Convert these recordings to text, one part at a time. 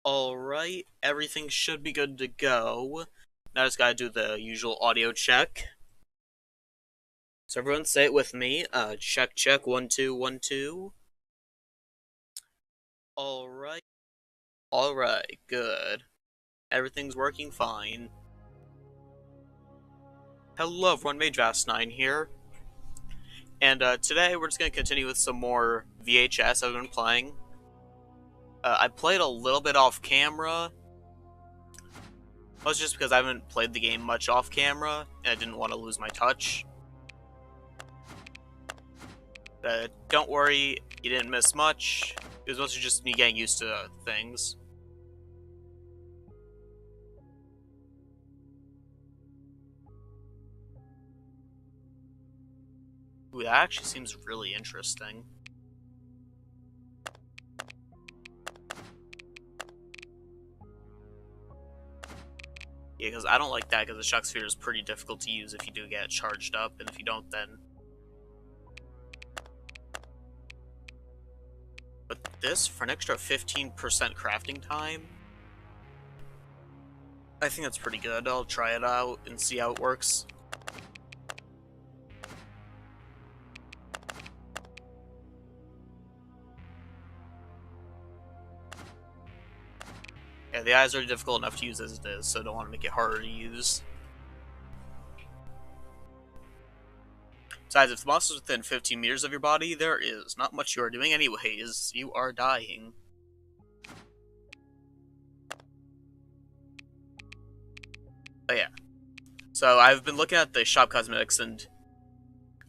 Alright, everything should be good to go. Now I just gotta do the usual audio check. So everyone say it with me. Check, check, 1, 2, 1, 2. Alright. Alright, good. Everything's working fine. Hello everyone, MageVast9 here. And today we're just gonna continue with some more VHS I've been playing. I played a little bit off camera. That's just because I haven't played the game much off camera, and I didn't want to lose my touch. Don't worry, you didn't miss much. It was mostly just me getting used to things. Ooh, that actually seems really interesting. Yeah, because I don't like that, because the shock sphere is pretty difficult to use if you do get it charged up, and if you don't, then... But this, for an extra 15% crafting time, I think that's pretty good. I'll try it out and see how it works. Yeah, the eyes are difficult enough to use as it is, so I don't want to make it harder to use. Besides, if the monster's within 15 meters of your body, there is not much you are doing anyways. You are dying. But yeah. So I've been looking at the shop cosmetics, and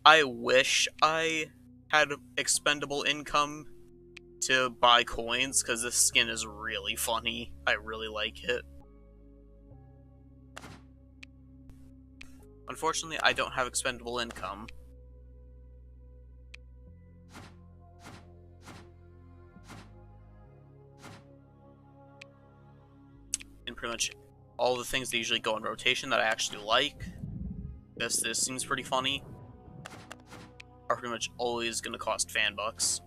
I wish I had expendable income to buy coins, because this skin is really funny. I really like it. Unfortunately, I don't have expendable income. And pretty much all the things that usually go in rotation that I actually like, this seems pretty funny, are pretty much always going to cost fan bucks.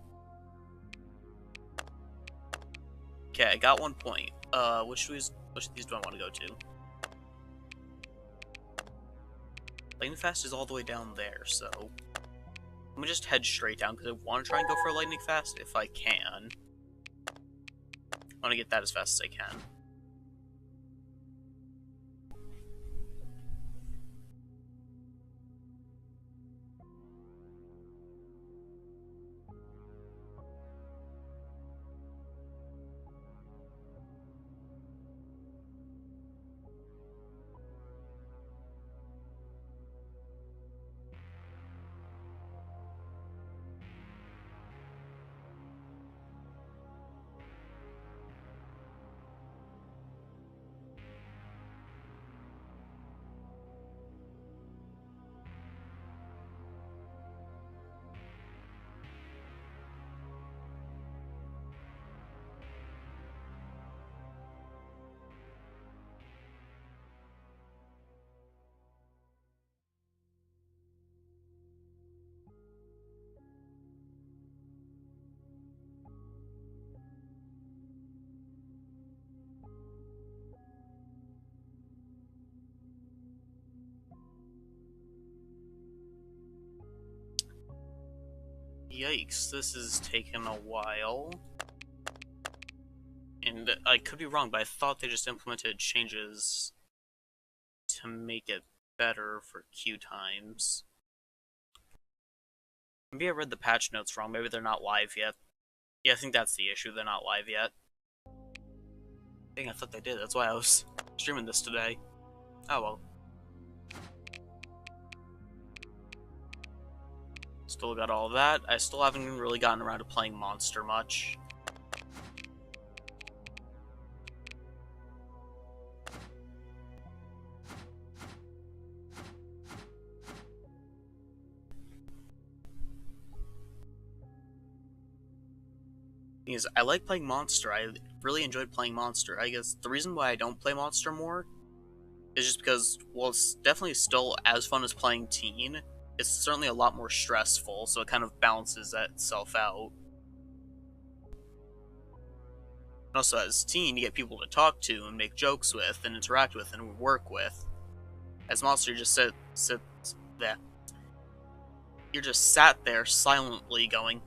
Okay, I got 1 point. Which of these do I want to go to? Lightning Fast is all the way down there, so... Let me just head straight down, because I want to try and go for a Lightning Fast if I can. I want to get that as fast as I can. Yikes, this is taking a while. And I could be wrong, but I thought they just implemented changes to make it better for queue times. Maybe I read the patch notes wrong, maybe they're not live yet. Yeah, I think that's the issue, they're not live yet. Dang, I thought they did, that's why I was streaming this today. Oh well. Still got all of that. I still haven't really gotten around to playing Monster much. Because I like playing Monster. I really enjoyed playing Monster. I guess the reason why I don't play Monster more is just because, well, it's definitely still as fun as playing Teen. It's certainly a lot more stressful, so it kind of balances that itself out. And also, as a teen, you get people to talk to and make jokes with and interact with and work with. As Monster, just sit there. You're just sat there silently going,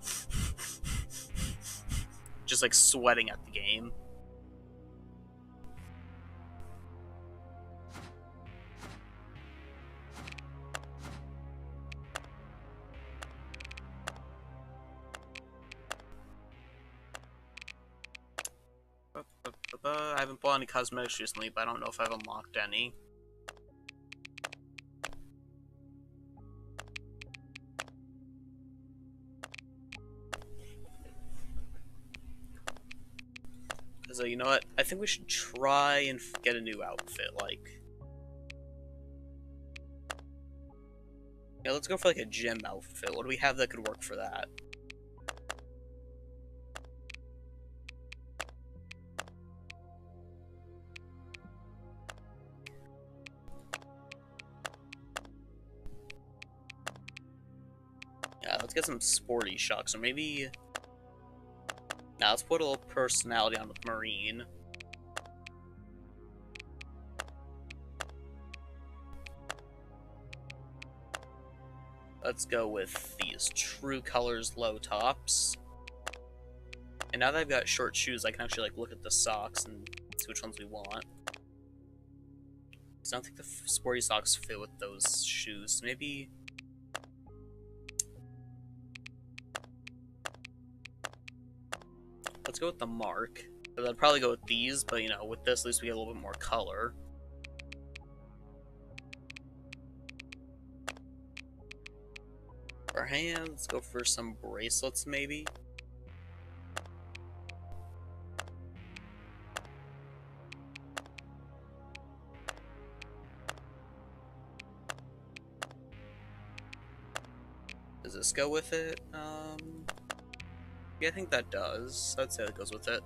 just like sweating at the game. I haven't bought any cosmetics recently, but I don't know if I've unlocked any. So, you know what? I think we should try and get a new outfit, like... Yeah, let's go for, like, a gym outfit. What do we have that could work for that? Yeah, let's get some sporty shocks, or maybe... Now, let's put a little personality on with Marine. Let's go with these True Colors low tops. And now that I've got short shoes, I can actually like look at the socks and see which ones we want. So I don't think the sporty socks fit with those shoes. Maybe... Let's go with the Mark. I'd probably go with these, but you know, with this, at least we get a little bit more color. For our hands, go for some bracelets, maybe. Does this go with it? Yeah, I think that does. I'd say that goes with it.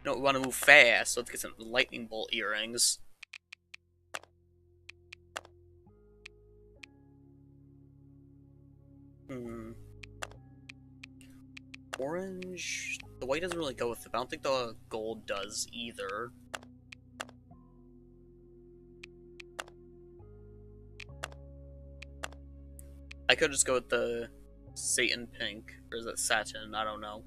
You know, we want to move fast, so let's get some lightning bolt earrings. Orange... The white doesn't really go with it, but I don't think the gold does either. I could just go with the Satan pink, or is it satin? I don't know.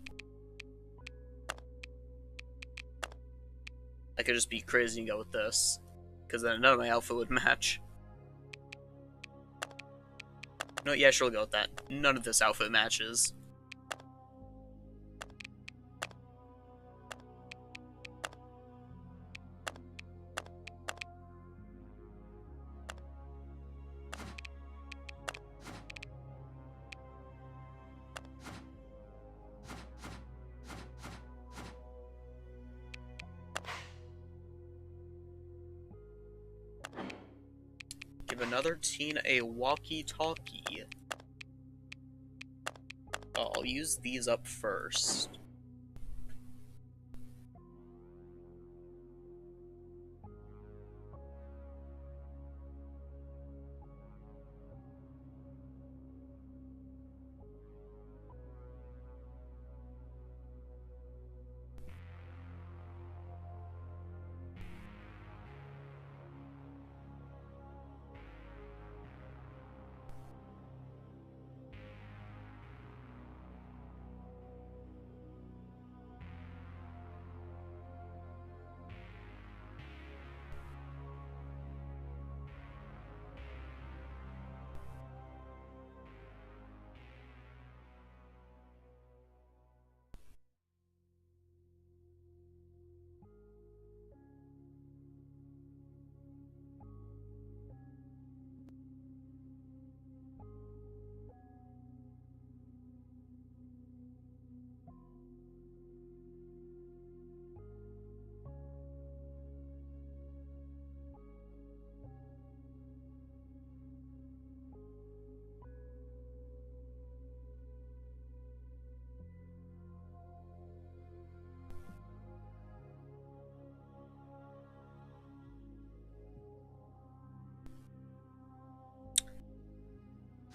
I could just be crazy and go with this, because then none of my outfit would match. No, yeah, sure, we'll go with that. None of this outfit matches. Give another teen a walkie-talkie. Oh, I'll use these up first.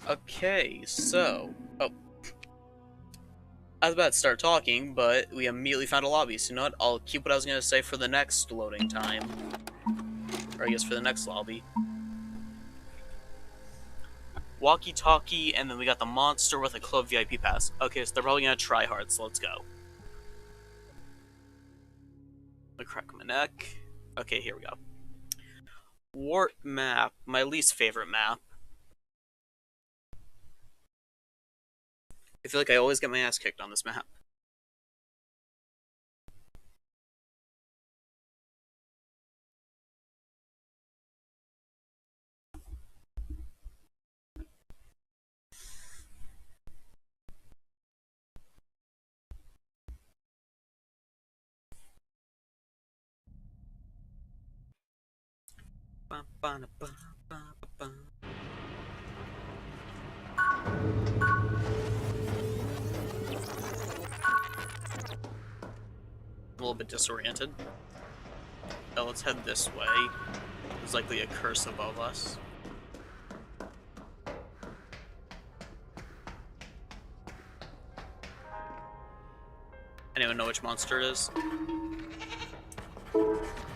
Okay, so... Oh, I was about to start talking, but we immediately found a lobby, so you know what? I'll keep what I was going to say for the next loading time. Or I guess for the next lobby. Walkie-talkie, and then we got the monster with a club VIP pass. Okay, so they're probably going to try hard, so let's go. I crack my neck. Okay, here we go. Wart map, my least favorite map. I feel like I always get my ass kicked on this map. A little bit disoriented. Now let's head this way. There's likely a curse above us. Anyone know which monster it is?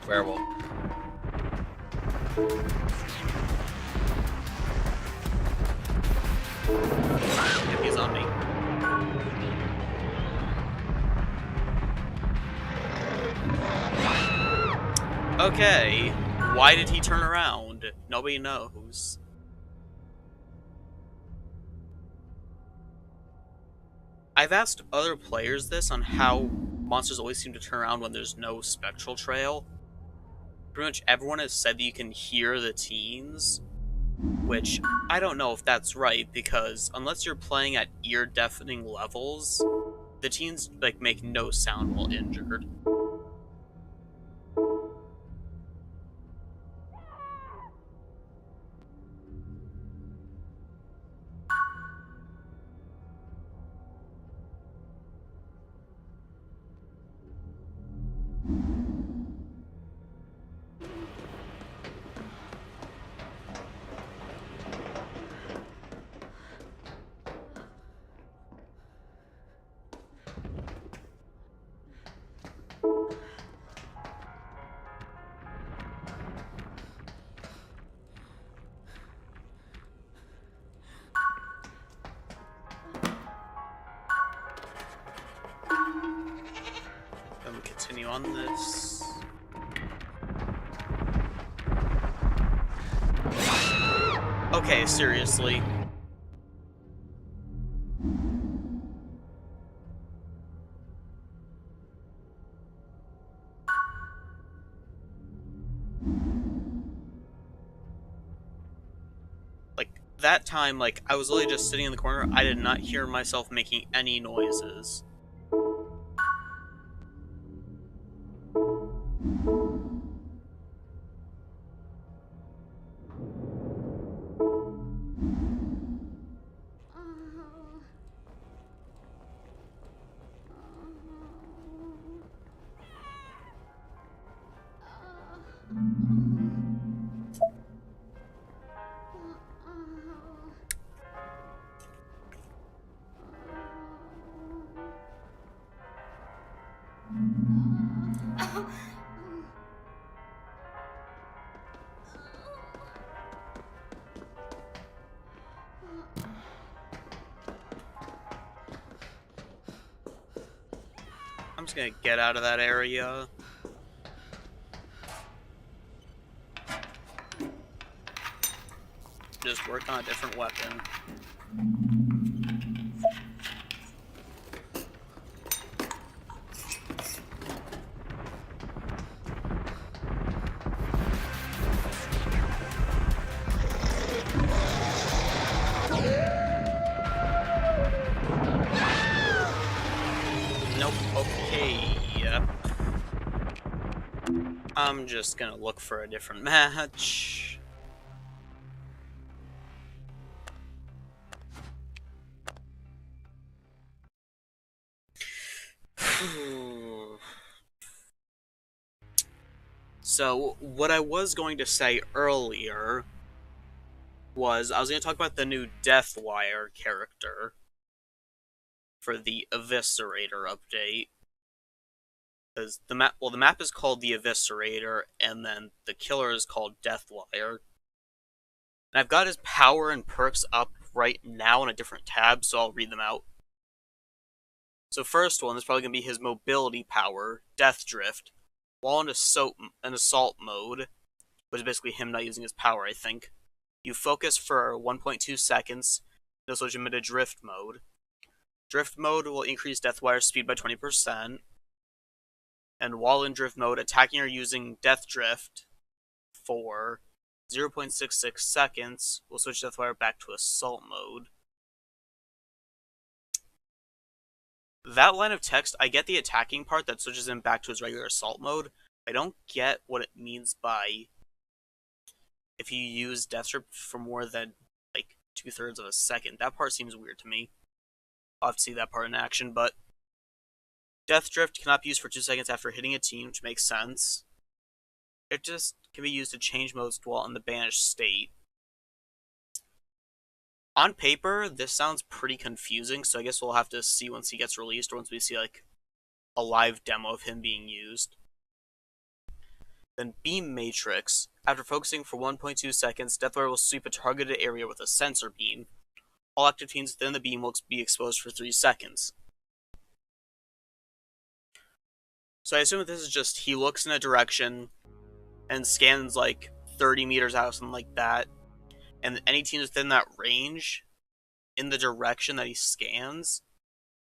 Werewolf. If he's on me. Okay, why did he turn around? Nobody knows. I've asked other players this on how monsters always seem to turn around when there's no spectral trail. Pretty much everyone has said that you can hear the teens, which I don't know if that's right, because unless you're playing at ear-deafening levels, the teens like make no sound while injured. Then we continue on this. Okay, seriously. Like, that time, like, I was literally just sitting in the corner, I did not hear myself making any noises. I'm just gonna get out of that area. Just work on a different weapon. Nope, okay. I'm just gonna look for a different match. So, what I was going to say earlier I was going to talk about the new Deathwire character for the Eviscerator update. Because the map is called the Eviscerator, and then the killer is called Deathwire. And I've got his power and perks up right now in a different tab, so I'll read them out. So first one is probably going to be his mobility power, Death Drift, while in assault mode, which is basically him not using his power, I think. You focus for 1.2 seconds, and switch him into drift mode. Drift mode will increase Deathwire's speed by 20%, and while in drift mode, attacking or using Death Drift for 0.66 seconds will switch Deathwire back to assault mode. That line of text, I get the attacking part that switches him back to his regular assault mode. I don't get what it means by if you use Death Drift for more than like 2/3 of a second. That part seems weird to me. I'll have to see that part in action, but Death Drift cannot be used for 2 seconds after hitting a team, which makes sense. It just can be used to change modes while in the banished state. On paper, this sounds pretty confusing, so I guess we'll have to see once he gets released or once we see like a live demo of him being used. Then Beam Matrix. After focusing for 1.2 seconds, Deathwire will sweep a targeted area with a sensor beam. All active teams within the beam will be exposed for 3 seconds. So I assume that this is just he looks in a direction and scans like 30 meters out or something like that, and any teams within that range in the direction that he scans,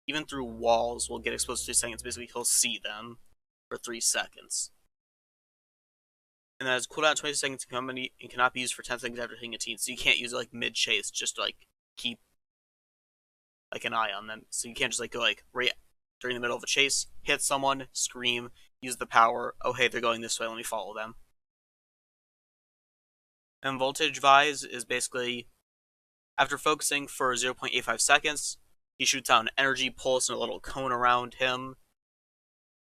even through walls, will get exposed for 3 seconds. Basically, he'll see them for 3 seconds. And that has cooldown 20 seconds and cannot be used for 10 seconds after hitting a team, so you can't use it like mid-chase just to like keep like an eye on them. So you can't just like go like right during the middle of a chase, hit someone, scream, use the power, oh hey, they're going this way, let me follow them. And Voltage Vise is basically, after focusing for 0.85 seconds, he shoots out an energy pulse and a little cone around him,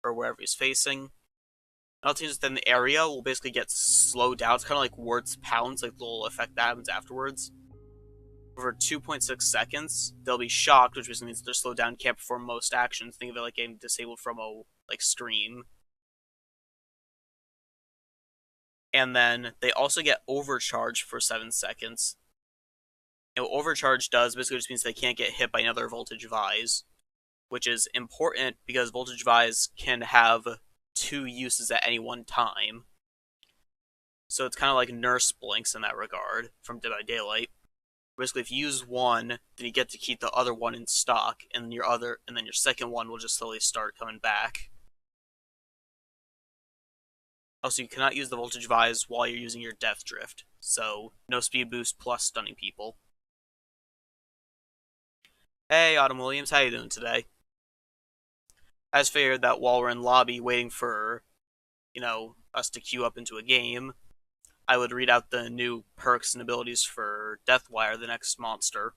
or wherever he's facing. All teams within the area will basically get slowed down. It's kind of like Wards Pounds, like the little effect that happens afterwards. For 2.6 seconds, they'll be shocked, which basically means they're slowed down, can't perform most actions. Think of it like getting disabled from a scream. And then they also get overcharged for 7 seconds. And what overcharge does basically just means they can't get hit by another Voltage Vise, which is important because Voltage Vise can have 2 uses at any one time. So it's kind of like Nurse Blinks in that regard from Dead by Daylight. Basically, if you use one, then you get to keep the other one in stock, and then your second one will just slowly start coming back. Also, you cannot use the Voltage Vise while you're using your Death Drift, so no speed boost plus stunning people. Hey, Autumn Williams, how you doing today? I just figured that while we're in lobby waiting for, us to queue up into a game, I would read out the new perks and abilities for Deathwire, the next monster.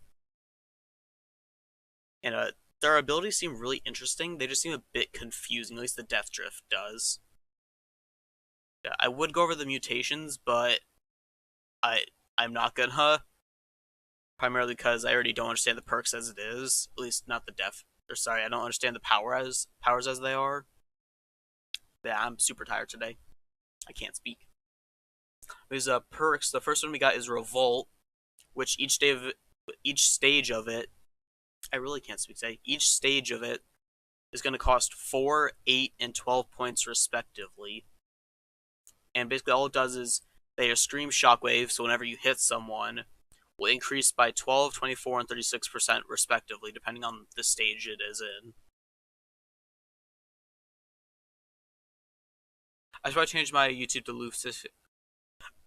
And their abilities seem really interesting. They just seem a bit confusing, at least the Death Drift does. Yeah, I would go over the mutations, but I'm not gonna. Primarily because I already don't understand the perks as it is. At least not the I don't understand the powers as they are. Yeah, I'm super tired today. I can't speak. There's perks. The first one we got is Revolt, which each stage of it, I really can't speak today. Each stage of it is going to cost 4, 8, and 12 points respectively. And basically all it does is they scream shockwave, so whenever you hit someone, will increase by 12, 24, and 36% respectively, depending on the stage it is in. I should probably change my YouTube to Lucifer.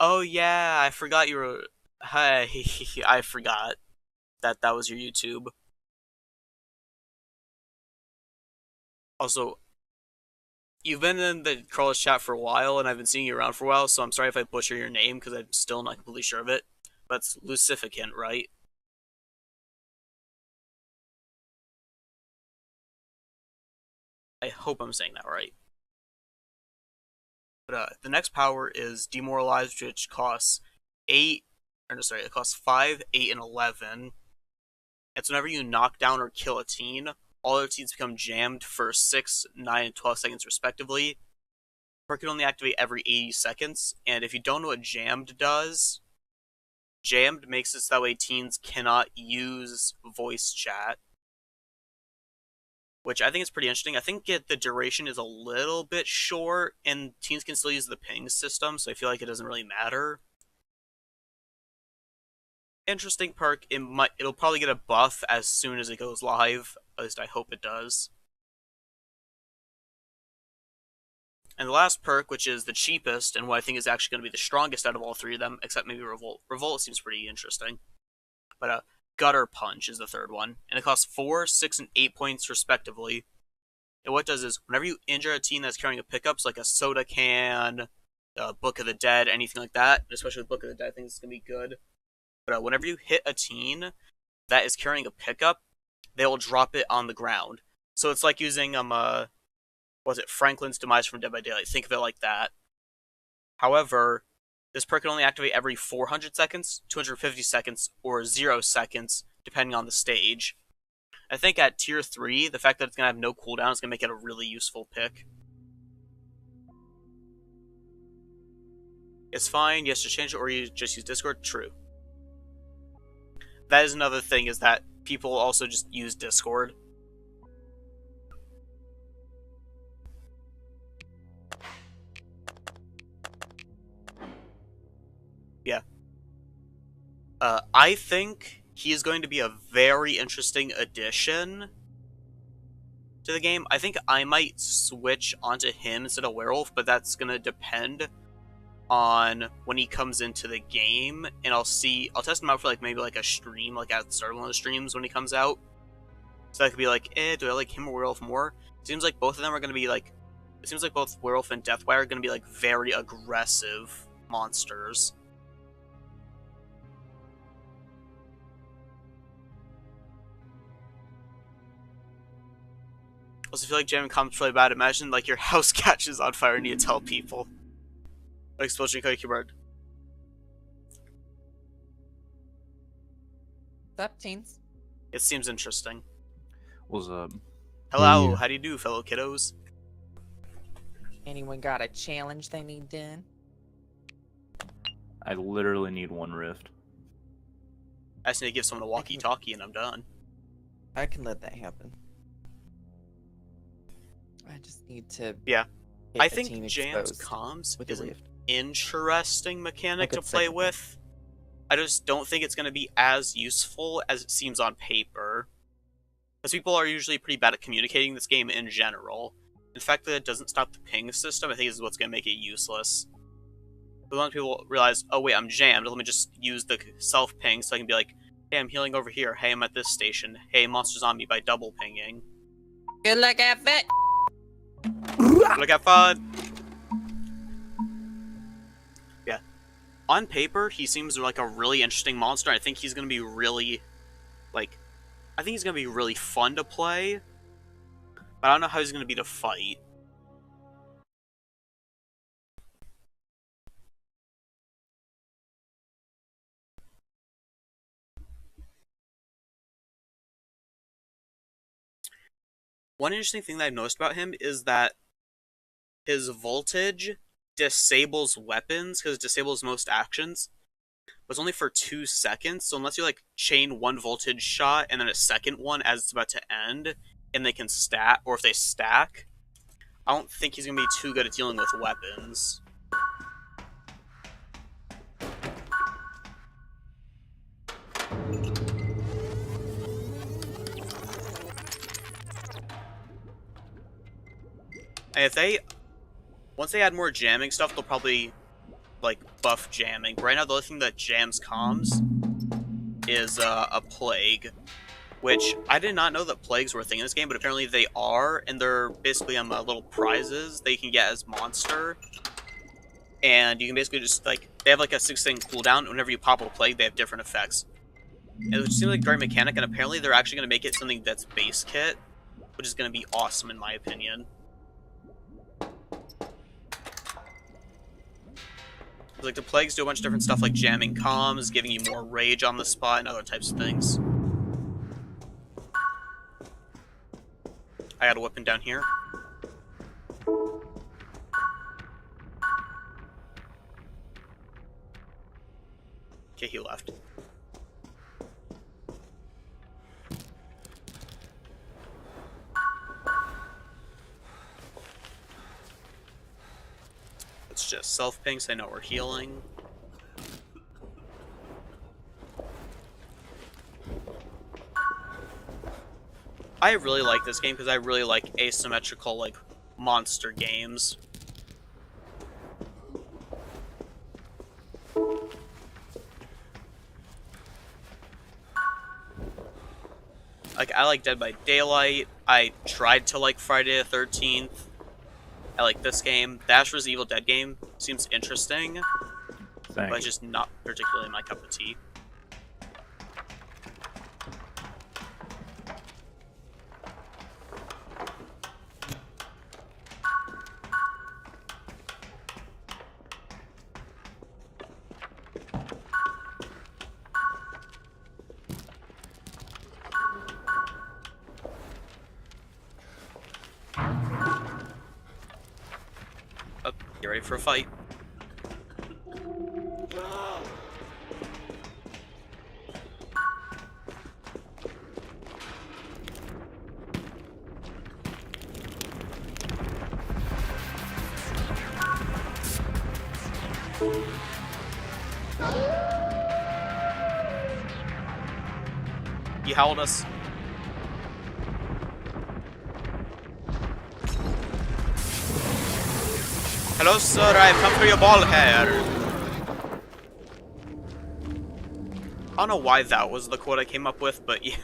Oh yeah, I forgot you were. Hi, I forgot that was your YouTube. Also, you've been in the Carlos chat for a while, and I've been seeing you around for a while, so I'm sorry if I butcher your name, because I'm still not completely sure of it. But it's Lucificant, right? I hope I'm saying that right. But the next power is Demoralized, which costs 8, Or no, sorry, it costs 5, 8, and 11. And so whenever you knock down or kill a teen, all other teens become jammed for 6, 9, and 12 seconds respectively. Perk can only activate every 80 seconds, and if you don't know what jammed does, jammed makes it so that way teens cannot use voice chat, which I think is pretty interesting. I think the duration is a little bit short, and teens can still use the ping system, so I feel like it doesn't really matter. Interesting perk. It'll probably get a buff as soon as it goes live. At least I hope it does. And the last perk, which is the cheapest, and what I think is actually going to be the strongest out of all three of them, except maybe Revolt. Revolt seems pretty interesting. But Gutter Punch is the third one, and it costs 4, 6, and 8 points respectively. And what it does is, whenever you injure a teen that's carrying a pickup, so like a soda can, Book of the Dead, anything like that, especially with Book of the Dead, I think it's going to be good. But whenever you hit a teen that is carrying a pickup, they will drop it on the ground. So it's like using Franklin's Demise from Dead by Daylight. Think of it like that. However, this perk can only activate every 400 seconds, 250 seconds, or 0 seconds, depending on the stage. I think at tier 3, the fact that it's going to have no cooldown is going to make it a really useful pick. It's fine, yes, just change it, or you just use Discord. True. That is another thing, is that people also just use Discord. Yeah. I think he is going to be a very interesting addition to the game. I think I might switch onto him instead of Werewolf, but that's going to depend on when he comes into the game, and I'll test him out for maybe a stream, at the start of one of the streams when he comes out. So I could be like, do I like him or Werewolf more? Seems like both of them are going to be it seems like both Werewolf and Deathwire are going to be very aggressive monsters. I also feel like jamming comments really bad. Imagine your house catches on fire and you tell people. Explosion keyboard. What's up, teens? It seems interesting. What's up? Hello, how do you do, fellow kiddos? Anyone got a challenge they need done? I literally need one rift. I just need to give someone a walkie-talkie and I'm done. I can let that happen. I just need to. Yeah. Get I the think team Jam's exposed comms with is a an rift. interesting mechanic to play second with. I just don't think it's going to be as useful as it seems on paper. Because people are usually pretty bad at communicating this game in general. The fact that it doesn't stop the ping system, I think, is what's going to make it useless. But once people realize, oh wait, I'm jammed, let me just use the self-ping so I can be like, hey, I'm healing over here, hey, I'm at this station, hey, monster's on me, by double pinging. Good luck at that. Look at fun! Yeah. On paper, he seems like a really interesting monster. I think he's going to be really, I think he's going to be really fun to play. But I don't know how he's going to be to fight. One interesting thing that I've noticed about him is that his voltage disables weapons, because it disables most actions. But it's only for 2 seconds, so unless you chain one voltage shot and then a second one as it's about to end, and they can stack, or if they stack, I don't think he's going to be too good at dealing with weapons. And once they add more jamming stuff, they'll probably, buff jamming. But right now, the only thing that jams comms is a plague, which I did not know that plagues were a thing in this game, but apparently they are, and they're basically little prizes that you can get as monster. And you can basically just, they have a 6-second cooldown, and whenever you pop a plague, they have different effects. And it seems like a great mechanic, and apparently they're actually going to make it something that's base kit, which is going to be awesome in my opinion. Like, the plagues do a bunch of different stuff, like jamming comms, giving you more rage on the spot, and other types of things. I got a weapon down here. Okay, he left. It's just self-ping, so I know we're healing. I really like this game because I really like asymmetrical, like, monster games. Like, I like Dead by Daylight. I tried to like Friday the 13th. I like this game. The Ash vs. Evil Dead game seems interesting, but it's just not particularly my cup of tea. Oh, get ready for a fight. He howled us. Hello, sir. I've come for your ball hair. I don't know why that was the quote I came up with, but yeah.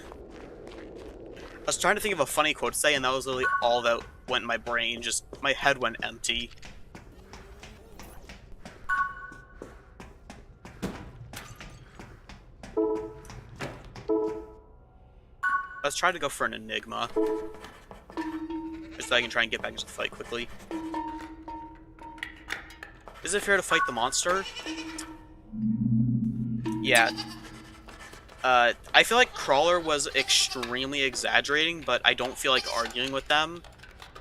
I was trying to think of a funny quote to say, and that was literally all that went in my brain. Just, my head went empty. Let's try to go for an Enigma. Just so I can try and get back into the fight quickly. Is it fair to fight the monster? Yeah. I feel like Crawler was extremely exaggerating, but I don't feel like arguing with them.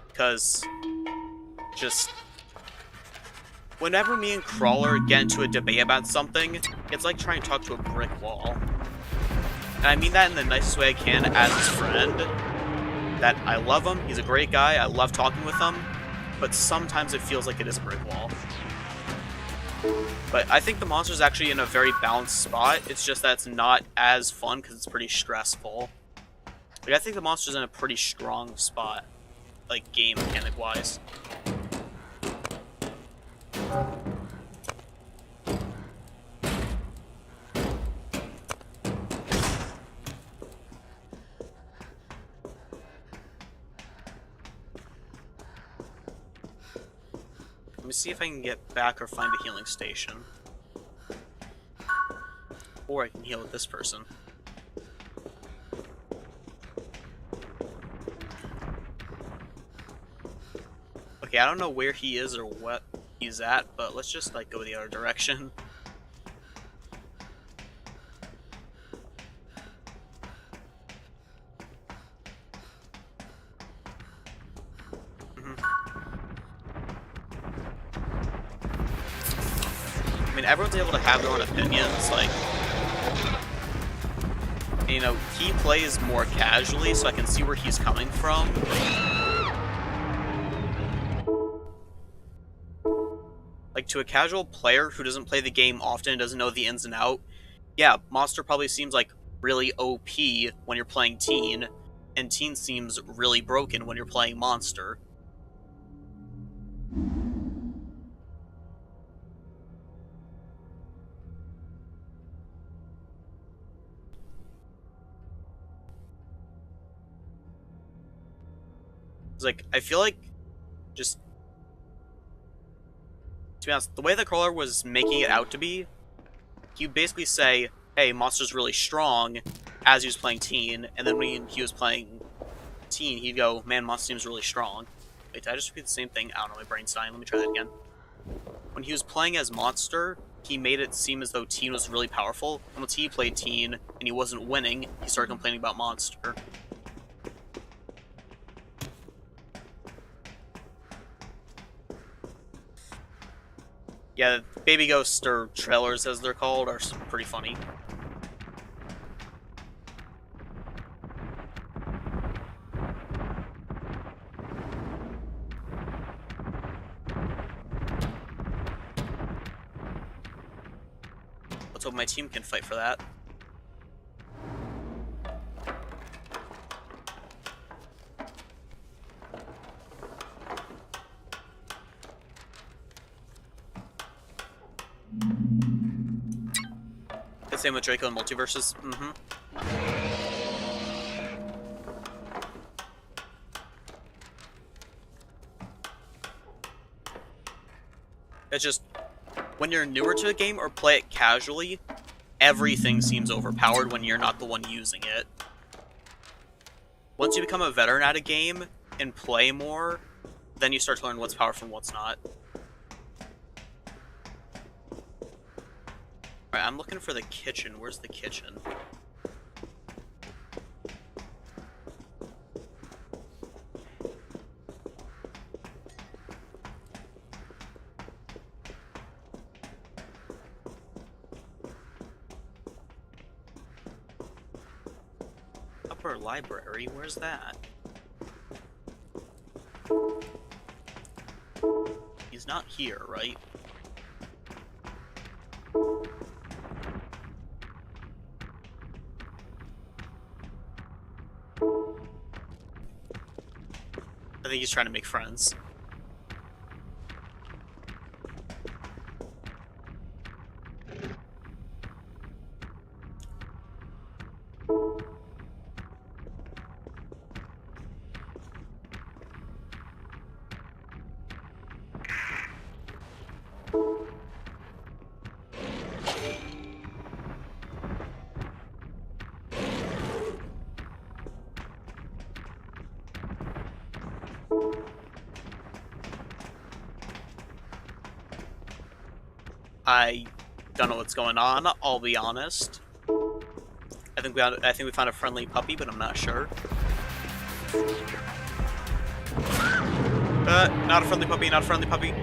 Because, just... whenever me and Crawler get into a debate about something, it's like trying to talk to a brick wall. And I mean that in the nicest way I can as his friend. That I love him, he's a great guy, I love talking with him, but sometimes it feels like it is a brick wall. But I think the monster's actually in a very balanced spot, it's just that it's not as fun because it's pretty stressful. Like, I think the monster's in a pretty strong spot, like, game mechanic-wise. Let me see if I can get back or find a healing station. Or I can heal with this person. Okay, I don't know where he is or what he's at, but let's just, like, go the other direction. I mean, everyone's able to have their own opinions, like, you know, he plays more casually, so I can see where he's coming from. Like, to a casual player who doesn't play the game often and doesn't know the ins and out, yeah, Monster probably seems like really OP when you're playing Teen, and Teen seems really broken when you're playing Monster. Like, I feel like, just, to be honest, the way the Crawler was making it out to be, he would basically say, hey, Monster's really strong, as he was playing Teen, and then when he was playing Teen, he'd go, man, Monster seems really strong. Wait, did I just repeat the same thing? I don't know, my brain's dying, let me try that again. when he was playing as Monster, he made it seem as though Teen was really powerful. And once he played Teen and he wasn't winning, he started complaining about Monster. Yeah, Baby Ghost, or trailers as they're called, are pretty funny. Let's hope my team can fight for that. The same with Draco and Multiverses. It's just, when you're newer to a game or play it casually, everything seems overpowered when you're not the one using it. Once you become a veteran at a game and play more, then you start to learn what's powerful and what's not. Alright, I'm looking for the kitchen. Where's the kitchen? Upper library? Where's that? He's not here, right? I think he's trying to make friends. I don't know what's going on, I'll be honest. I think we found a friendly puppy, but I'm not sure. Not a friendly puppy, not a friendly puppy.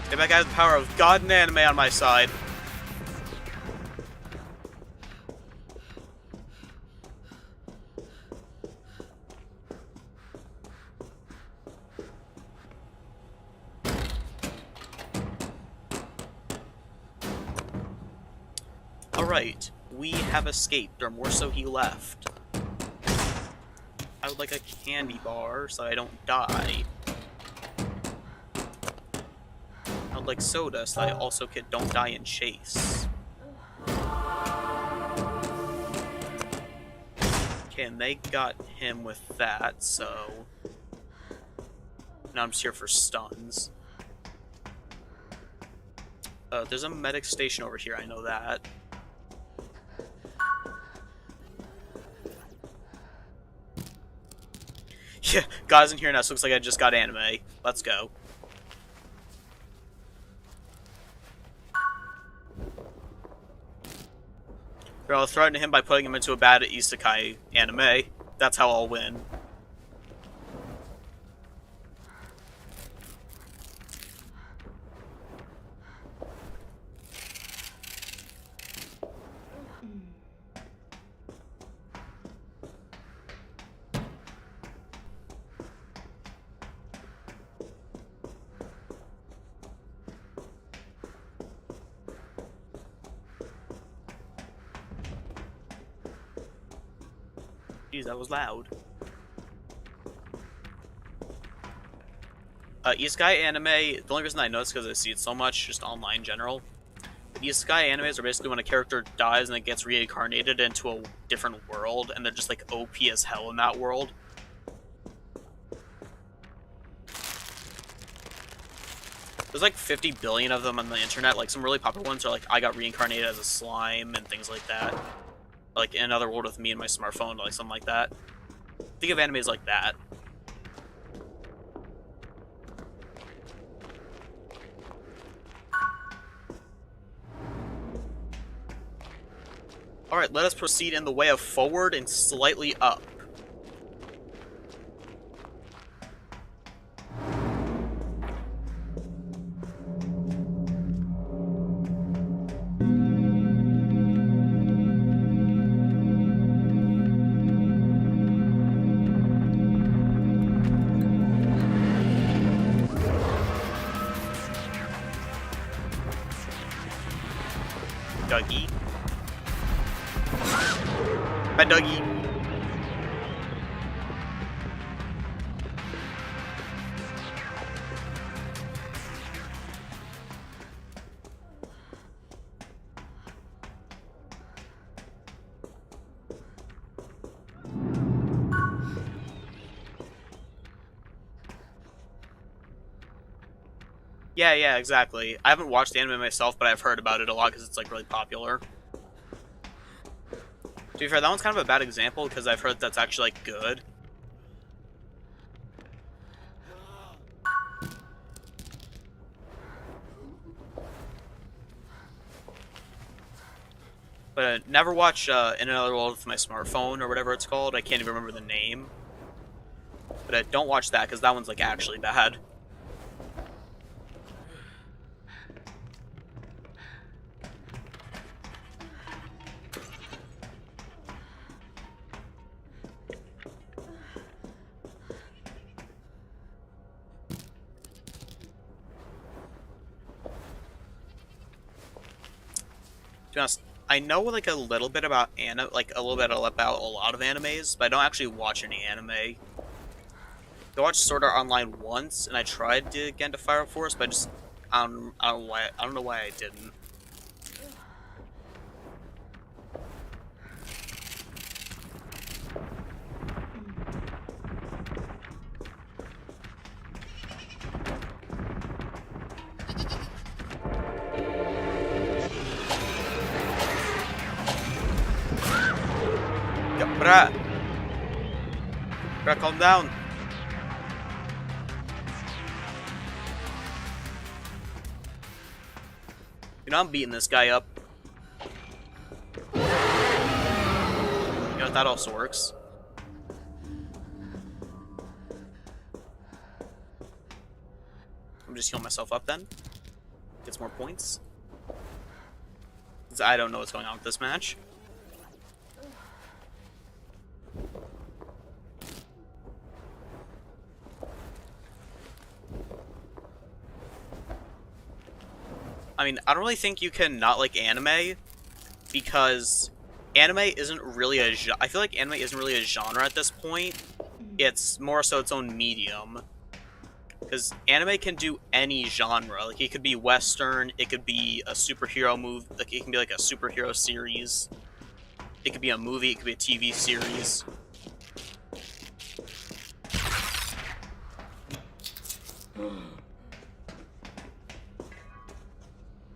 Get back, I have the power of God and anime on my side. Alright, we have escaped, or more so he left. I would like a candy bar so I don't die. I would like soda so I also don't die in chase. Okay, and they got him with that, so... Now I'm just here for stuns. There's a medic station over here, I know that. Yeah, God's in here now, so it looks like I just got anime. Let's go. Here, I'll threaten him by putting him into a bad isekai anime. That's how I'll win. Jeez, that was loud. Isekai anime, the only reason I know is because I see it so much, just online in general. Isekai animes are basically when a character dies and it gets reincarnated into a different world, and they're just like OP as hell in that world. There's like 50 billion of them on the internet. Like, some really popular ones are like, I got reincarnated as a slime and things like that. Like, in another world with me and my smartphone, like something like that. Think of animes like that. Alright, let us proceed in the way of forward and slightly up. Dougie. Bad Dougie. Yeah, exactly. I haven't watched the anime myself, but I've heard about it a lot because it's like really popular. To be fair, that one's kind of a bad example because I've heard that's actually like good. But never watch In Another World with my smartphone or whatever it's called. I can't even remember the name. But don't watch that because that one's like actually bad. To be honest, I know like a little bit about about a lot of animes, but I don't actually watch any anime. I watched Sword Art Online once, and I tried to get into Fire Force, but I don't know why I didn't. Bruh! Bruh, calm down! You know I'm beating this guy up. You know that also works. I'm just healing myself up then. Get some more points. 'Cause I don't know what's going on with this match. I mean, I don't really think you can not like anime, because anime isn't really a I feel like anime isn't really a genre at this point. It's more so its own medium. Because anime can do any genre. Like, it could be Western, it could be a superhero movie, like, it can be like a superhero series. It could be a movie, it could be a TV series.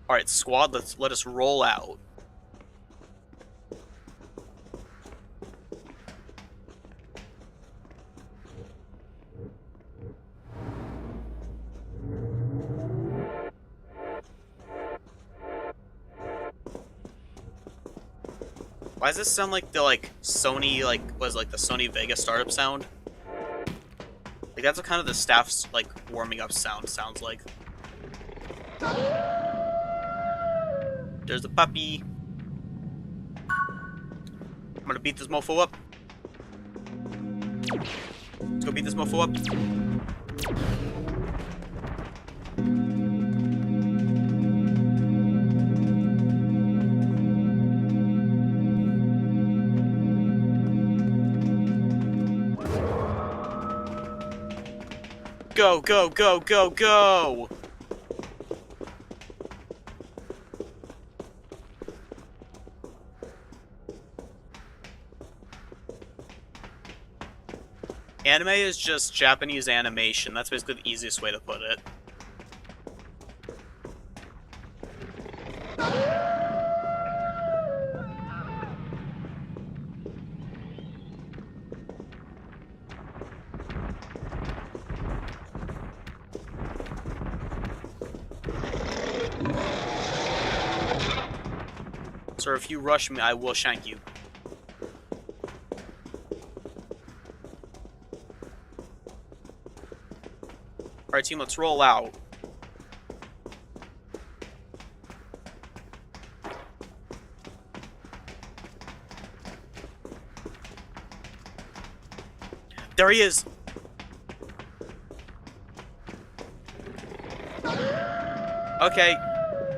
Alright, squad, let us roll out. Why does this sound like the Sony the Sony Vega startup sound? Like, that's what kind of the staff's warming up sound sounds like. There's the puppy. I'm gonna beat this mofo up. Let's go beat this mofo up. Go, go, go, go, go! Anime is just Japanese animation. That's basically the easiest way to put it. Sir, if you rush me, I will shank you. Alright, team, let's roll out. There he is! Okay.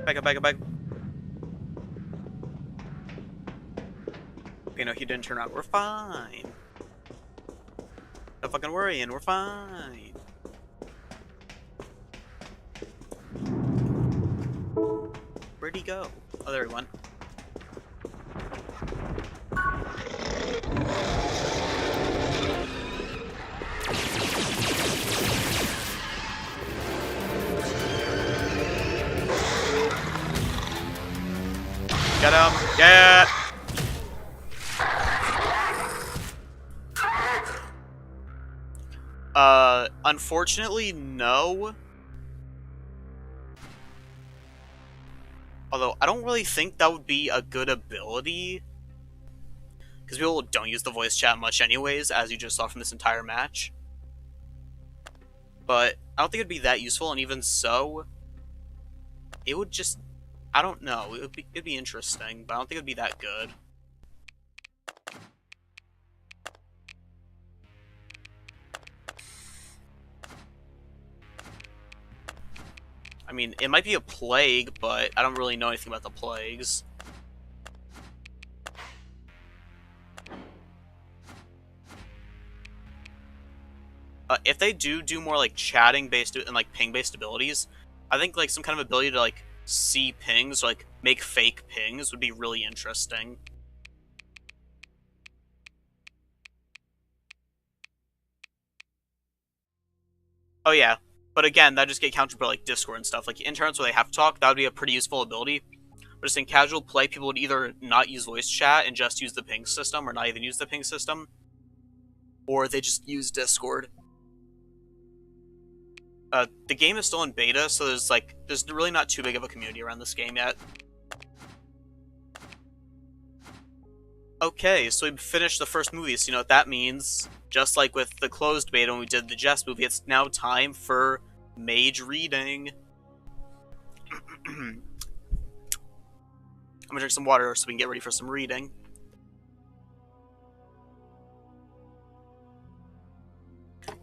Back up, back up, back up. Okay, no, he didn't turn around. We're fine. No fucking worrying, we're fine. Where'd he go? Oh, there he went. Get him! Get! Unfortunately, no. Although, I don't really think that would be a good ability. Because people don't use the voice chat much anyways, as you just saw from this entire match. But, I don't think it'd be that useful, and even so, it would just... I don't know, it'd be interesting, but I don't think it'd be that good. I mean, it might be a plague, but I don't really know anything about the plagues. If they do more like chatting based and like ping based abilities, I think like some kind of ability to like see pings or like make fake pings would be really interesting. Oh yeah, but again, that just get countered by like Discord and stuff. Like interns where they have to talk, that would be a pretty useful ability. But just in casual play, people would either not use voice chat and just use the ping system, or not even use the ping system, or they just use Discord. The game is still in beta, so there's really not too big of a community around this game yet. Okay, so we finished the first movie, so you know what that means. Just like with the closed beta when we did the Jess movie, it's now time for mage reading. I'm gonna drink some water so we can get ready for some reading.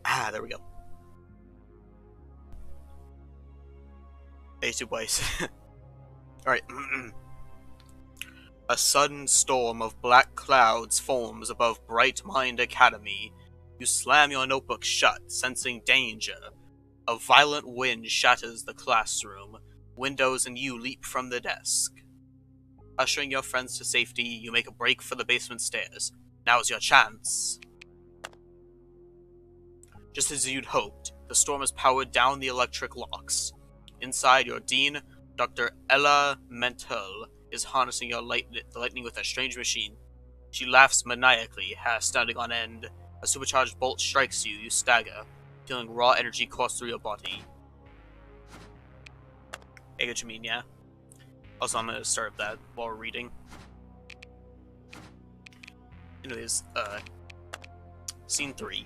Ah, there we go. Hey, two boys. Alright. A sudden storm of black clouds forms above Bright Mind Academy. You slam your notebook shut, sensing danger. A violent wind shatters the classroom. Windows and you leap from the desk. Ushering your friends to safety, you make a break for the basement stairs. Now's your chance. Just as you'd hoped, the storm has powered down the electric locks. Inside, your dean, Dr. Ella Mentel, is harnessing the lightning with a strange machine. She laughs maniacally, hair standing on end. A supercharged bolt strikes you, you stagger, feeling raw energy course through your body. I get what you mean, yeah? Also, I'm gonna start that while we're reading. Anyways, Scene 3.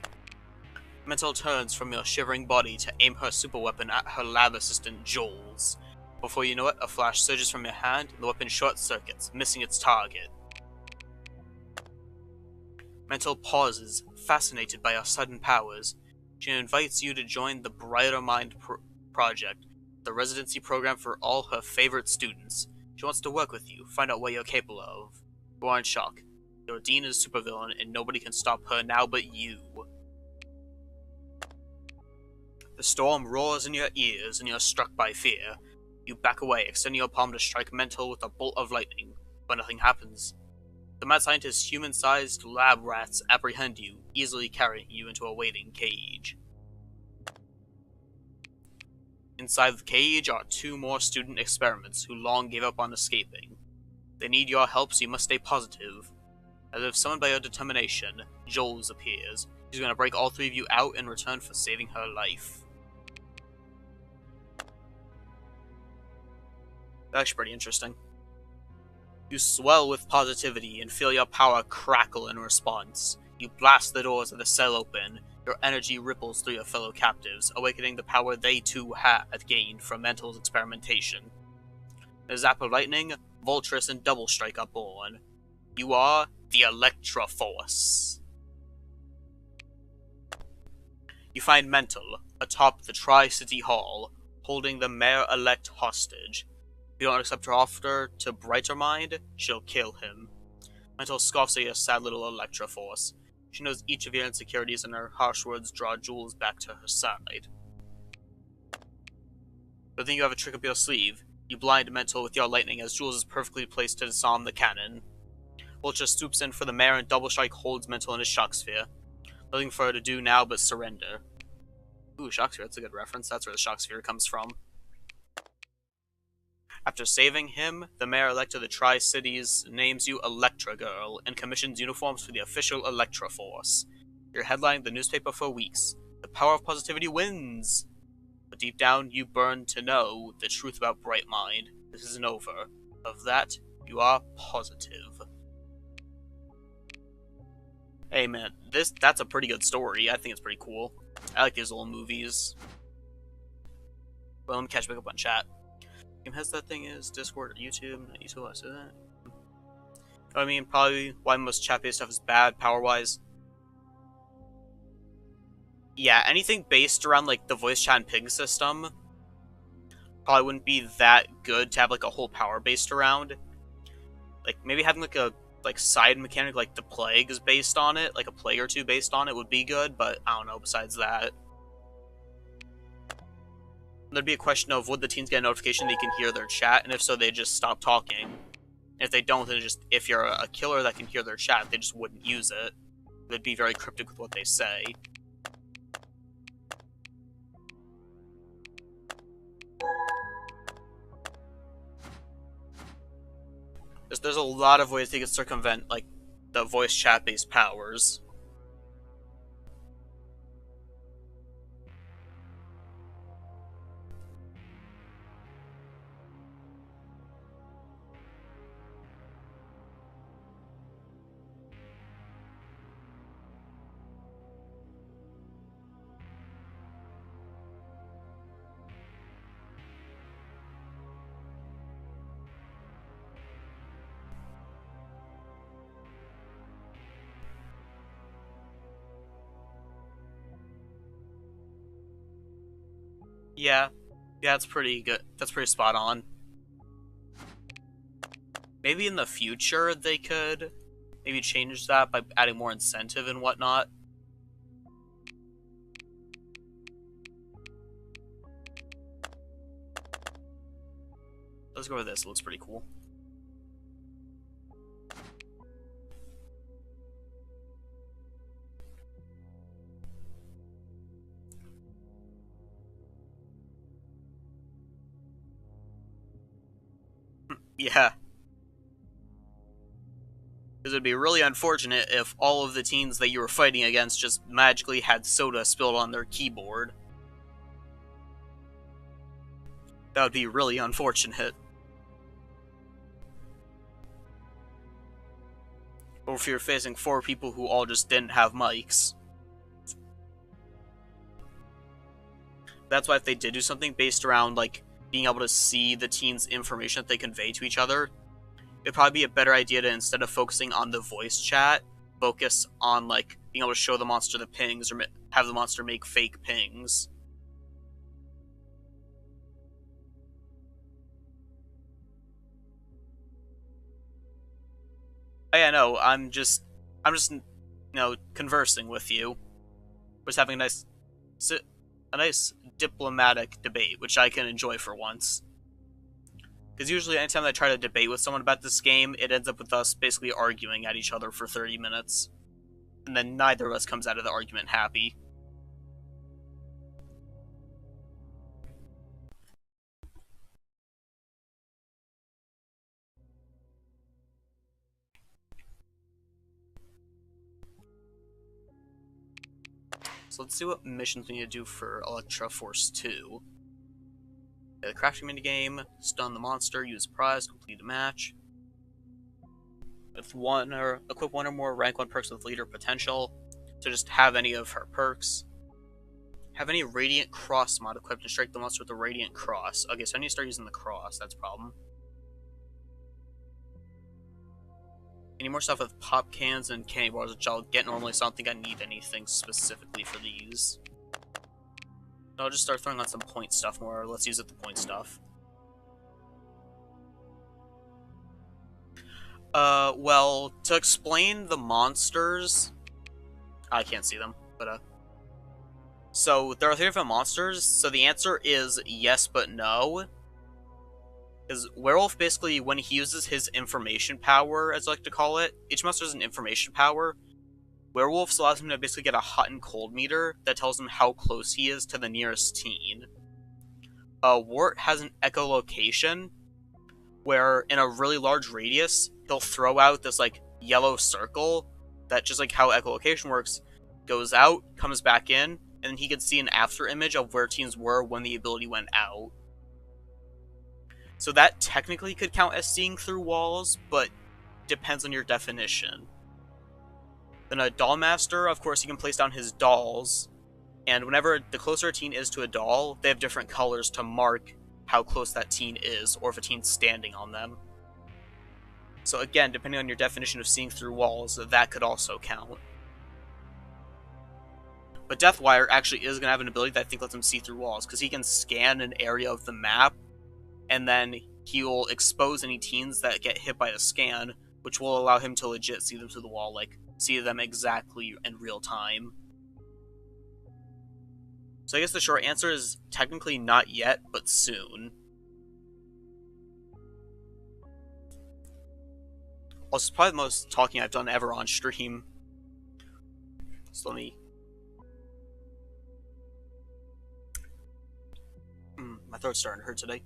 Mental turns from your shivering body to aim her superweapon at her lab assistant, Jules. Before you know it, a flash surges from your hand, and the weapon short-circuits, missing its target. Mental pauses, fascinated by your sudden powers. She invites you to join the Brighter Mind Project, the residency program for all her favorite students. She wants to work with you, find out what you're capable of. You are in shock. Your dean is a supervillain, and nobody can stop her now but you. The storm roars in your ears, and you're struck by fear. You back away, extending your palm to strike Mental with a bolt of lightning, but nothing happens. The mad scientist's human-sized lab rats apprehend you, easily carrying you into a waiting cage. Inside the cage are 2 more student experiments who long gave up on escaping. They need your help, so you must stay positive. As if summoned by your determination, Jules appears. She's going to break all 3 of you out in return for saving her life. That's actually pretty interesting. You swell with positivity and feel your power crackle in response. You blast the doors of the cell open. Your energy ripples through your fellow captives, awakening the power they too had gained from Mental's experimentation. The zap of lightning, Voltress and Double Strike are born. You are the Electra Force. You find Mental atop the Tri-City Hall, holding the Mayor-elect hostage. If you don't accept her offer to Brighter Mind, she'll kill him. Mental scoffs at your sad little Electra Force. She knows each of your insecurities, and her harsh words draw Jules back to her side. But then you have a trick up your sleeve. You blind Mental with your lightning as Jules is perfectly placed to disarm the cannon. Vulture stoops in for the Mayor, and Double Strike holds Mental in his shock sphere. Nothing for her to do now but surrender. Ooh, shock sphere, that's a good reference. That's where the shock sphere comes from. After saving him, the Mayor-elect of the Tri-Cities names you Electra Girl and commissions uniforms for the official Electra Force. You're headlining the newspaper for weeks. The power of positivity wins! But deep down, you burn to know the truth about Bright Mind. This isn't over. Of that, you are positive. Hey man, that's a pretty good story. I think it's pretty cool. I like these old movies. Well, let me catch back up on chat. Game has that thing is Discord or YouTube, not YouTube, I say that. I mean, probably why most chat-based stuff is bad, power-wise. Yeah, anything based around, like, the voice chat and ping system probably wouldn't be that good to have, like, a whole power based around. Like, maybe having, like, a side mechanic like the plague is based on it, like a plague or two based on it would be good, but I don't know, besides that. There'd be a question of, would the teens get a notification they can hear their chat, and if so, they just stop talking. And if they don't, then just, if you're a killer that can hear their chat, they just wouldn't use it. They'd be very cryptic with what they say. There's a lot of ways they could circumvent, like, the voice chat-based powers. Yeah, that's pretty good. That's pretty spot on. Maybe in the future they could maybe change that by adding more incentive and whatnot. Let's go with this. It looks pretty cool. Yeah. Because it'd be really unfortunate if all of the teens that you were fighting against just magically had soda spilled on their keyboard. That would be really unfortunate. Or if you're facing 4 people who all just didn't have mics. That's why if they did do something based around, like, being able to see the teens' information that they convey to each other, it'd probably be a better idea to, instead of focusing on the voice chat, focus on, like, being able to show the monster the pings, or have the monster make fake pings. Oh, yeah, no, I'm just, you know, conversing with you. We're just having a nice diplomatic debate, which I can enjoy for once. Because usually anytime I try to debate with someone about this game, it ends up with us basically arguing at each other for 30 minutes. And then neither of us comes out of the argument happy. So let's see what missions we need to do for Electra Force 2. The crafting minigame, stun the monster, use a prize, complete a match. with equip one or more rank 1 perks with leader potential. So just have any of her perks. Have any Radiant Cross mod equipped and strike the monster with the Radiant Cross. Okay, so I need to start using the Cross, that's a problem. Any more stuff with pop cans and candy bars, which I'll get normally, so I don't think I need anything specifically for these. I'll just start throwing on some point stuff more. Let's use it the point stuff. Well, to explain the monsters... I can't see them, but, So, there are 3 different monsters, so the answer is yes but no. Because Werewolf, basically, when he uses his information power, as I like to call it, each monster has an information power. Werewolf allows him to basically get a hot and cold meter that tells him how close he is to the nearest teen. Wart has an echolocation, where in a really large radius, he'll throw out this, like, yellow circle that, just like how echolocation works, goes out, comes back in, and then he can see an after image of where teens were when the ability went out. So that technically could count as seeing through walls, but depends on your definition. Then a doll master, of course, he can place down his dolls, and whenever the closer a teen is to a doll, they have different colors to mark how close that teen is, or if a teen's standing on them. So again, depending on your definition of seeing through walls, that could also count. But Deathwire actually is going to have an ability that I think lets him see through walls, because he can scan an area of the map, and then he will expose any teens that get hit by the scan, which will allow him to legit see them through the wall, like, see them exactly in real time. So I guess the short answer is technically not yet, but soon. Also, it's probably the most talking I've done ever on stream. So let me... my throat's starting to hurt today.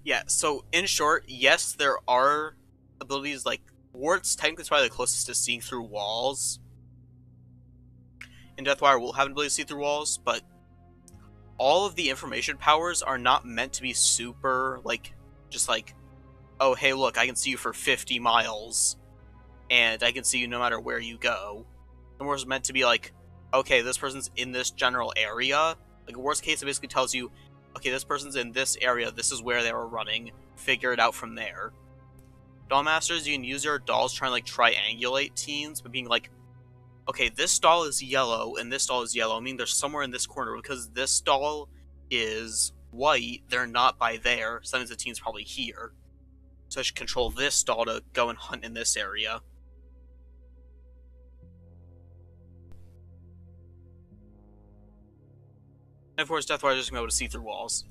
Yeah, so in short, yes, there are abilities like Wart's technically is probably the closest to seeing through walls. In Deathwire, we'll have an ability to see through walls, but all of the information powers are not meant to be super, like, just like, oh, hey, look, I can see you for 50 miles, and I can see you no matter where you go. The more is meant to be like, okay, this person's in this general area. Like, worst case, it basically tells you, okay, this person's in this area, this is where they were running, figure it out from there. Doll Masters, you can use your dolls trying to, like, triangulate teens, but being like, okay, this doll is yellow, and this doll is yellow, I mean, they're somewhere in this corner, because this doll is white, they're not by there, so that means the teen's probably here. So I should control this doll to go and hunt in this area. And of course, Deathwire is just going to be able to see through walls.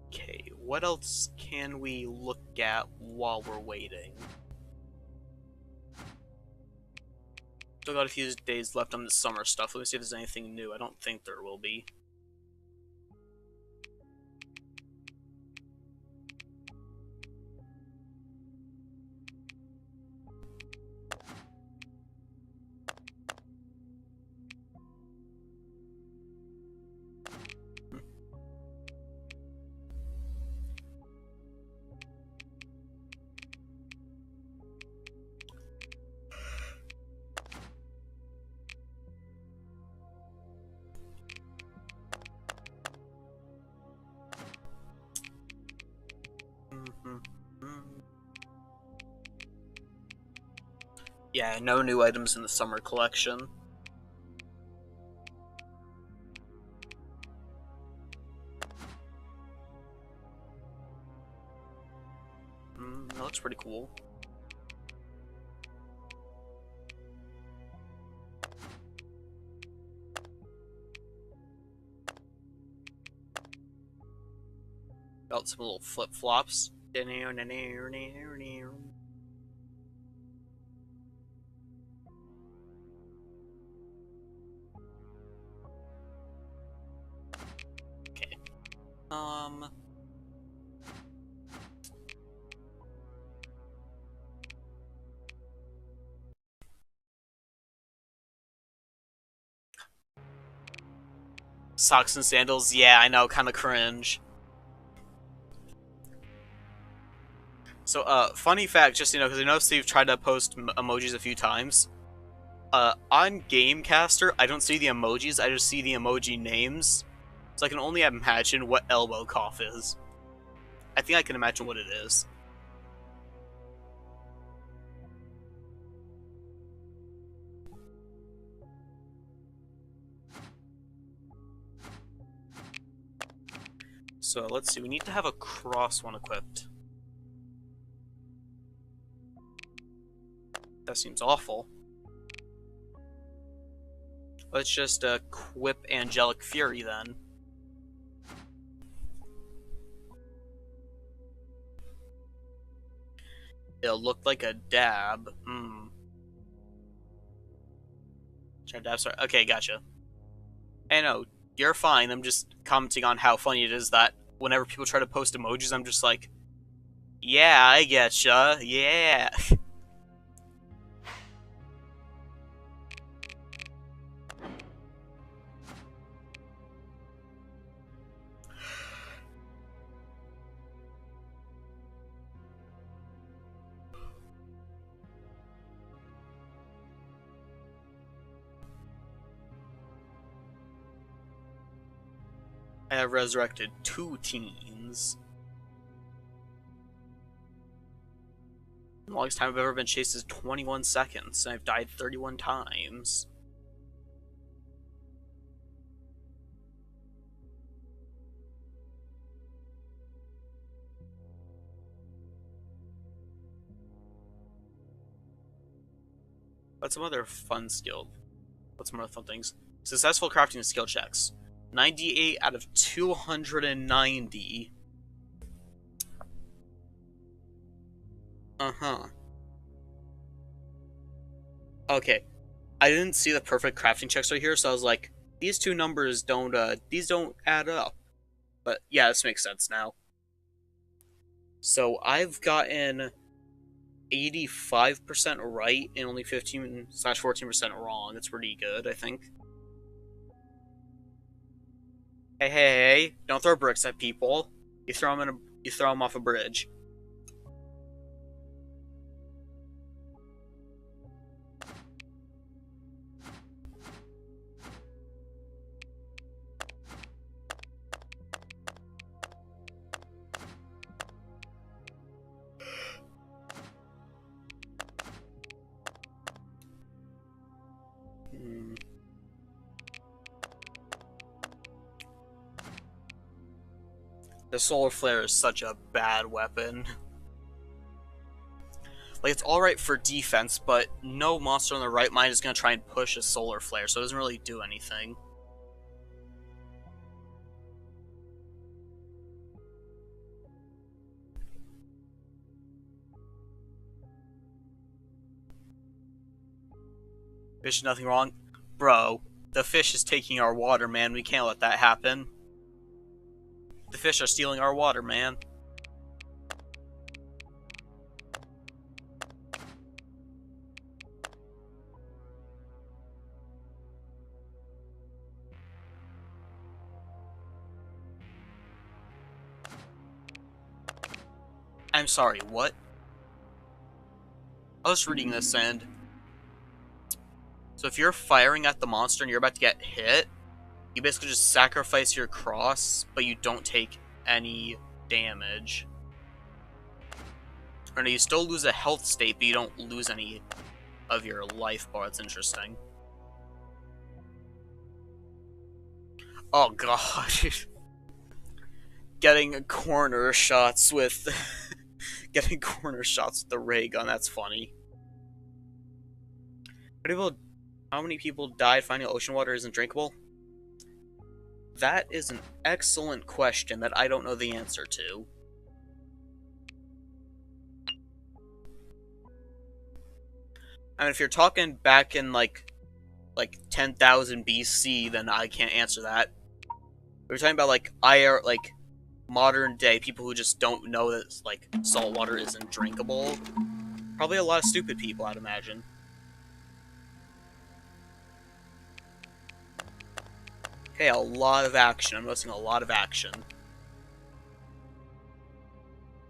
Okay, what else can we look at while we're waiting? Still got a few days left on the summer stuff. Let me see if there's anything new. I don't think there will be. Yeah, no new items in the summer collection. That looks pretty cool. Got some little flip-flops. Okay. Socks and sandals, yeah, I know, kind of cringe. So, funny fact, just, because I know Steve tried to post emojis a few times. On Gamecaster, I don't see the emojis, I just see the emoji names. So I can only imagine what elbow cough is. I think I can imagine what it is. So, let's see, we need to have a cross one equipped. That seems awful. Let's just equip Angelic Fury then. It'll look like a dab. Try dab, sorry. Okay, gotcha. Hey, no, you're fine. I'm just commenting on how funny it is that whenever people try to post emojis, I'm just like, yeah, I getcha, yeah. I have resurrected 2 teens. The longest time I've ever been chased is 21 seconds, and I've died 31 times. What's some other fun skill? What's some other fun things? Successful crafting skill checks. 98 out of 290. Uh-huh. Okay. I didn't see the perfect crafting checks right here, so I was like, these two numbers don't add up. But yeah, this makes sense now. So I've gotten 85% right and only 15/14% wrong. That's pretty good, I think. Hey, don't throw bricks at people. You throw them off a bridge. The solar flare is such a bad weapon. Like, it's alright for defense, but no monster on the right mind is going to try and push a solar flare, so it doesn't really do anything. Fish, nothing wrong? Bro, the fish is taking our water, man. We can't let that happen. The fish are stealing our water, man. I'm sorry, what? I was reading this and... So if you're firing at the monster and you're about to get hit, you basically just sacrifice your cross, but you don't take any damage. Or no, you still lose a health state, but you don't lose any of your life bar. That's interesting. Oh god. Getting corner shots with... getting corner shots with the ray gun, that's funny. How many people died finding ocean water isn't drinkable? That is an excellent question that I don't know the answer to. I mean, if you're talking back in, like 10,000 BC, then I can't answer that. We're talking about, like, modern day people who just don't know that, like, salt water isn't drinkable. Probably a lot of stupid people, I'd imagine. Okay, a lot of action. I'm noticing a lot of action.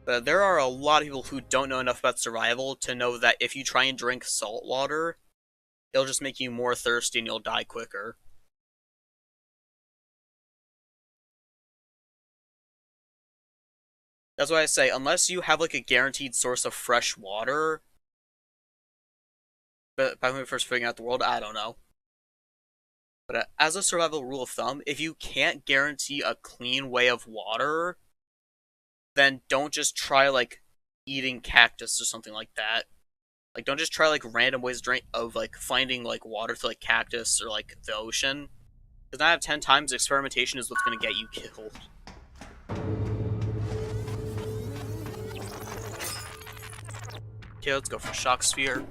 But there are a lot of people who don't know enough about survival to know that if you try and drink salt water, it'll just make you more thirsty and you'll die quicker. That's why I say, unless you have like a guaranteed source of fresh water, but back when we first figuring out the world, I don't know. But as a survival rule of thumb, if you can't guarantee a clean way of water, then don't just try like eating cactus or something like that. Like don't just try like random ways of like finding like water through like cactus or like the ocean. Because 9 out of 10 times experimentation is what's gonna get you killed. Okay, let's go for Shock Sphere.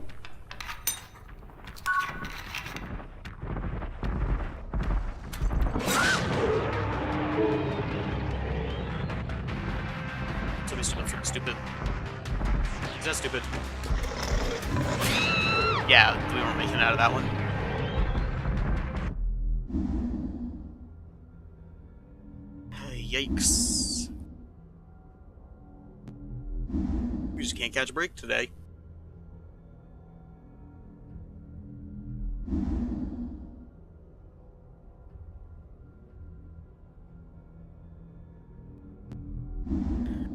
Stupid. Is that stupid? Yeah, we weren't making it out of that one. Yikes. We just can't catch a break today.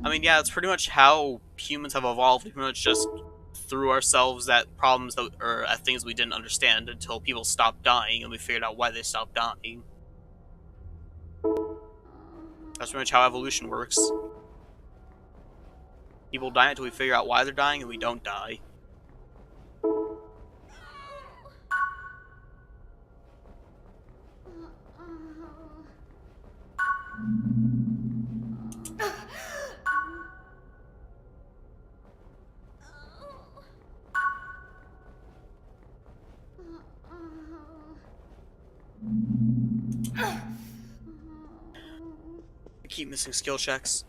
I mean, yeah, that's pretty much how humans have evolved. We pretty much just threw ourselves at problems that, or at things we didn't understand until people stopped dying and we figured out why they stopped dying. That's pretty much how evolution works. People die until we figure out why they're dying and we don't die. I keep missing skill checks.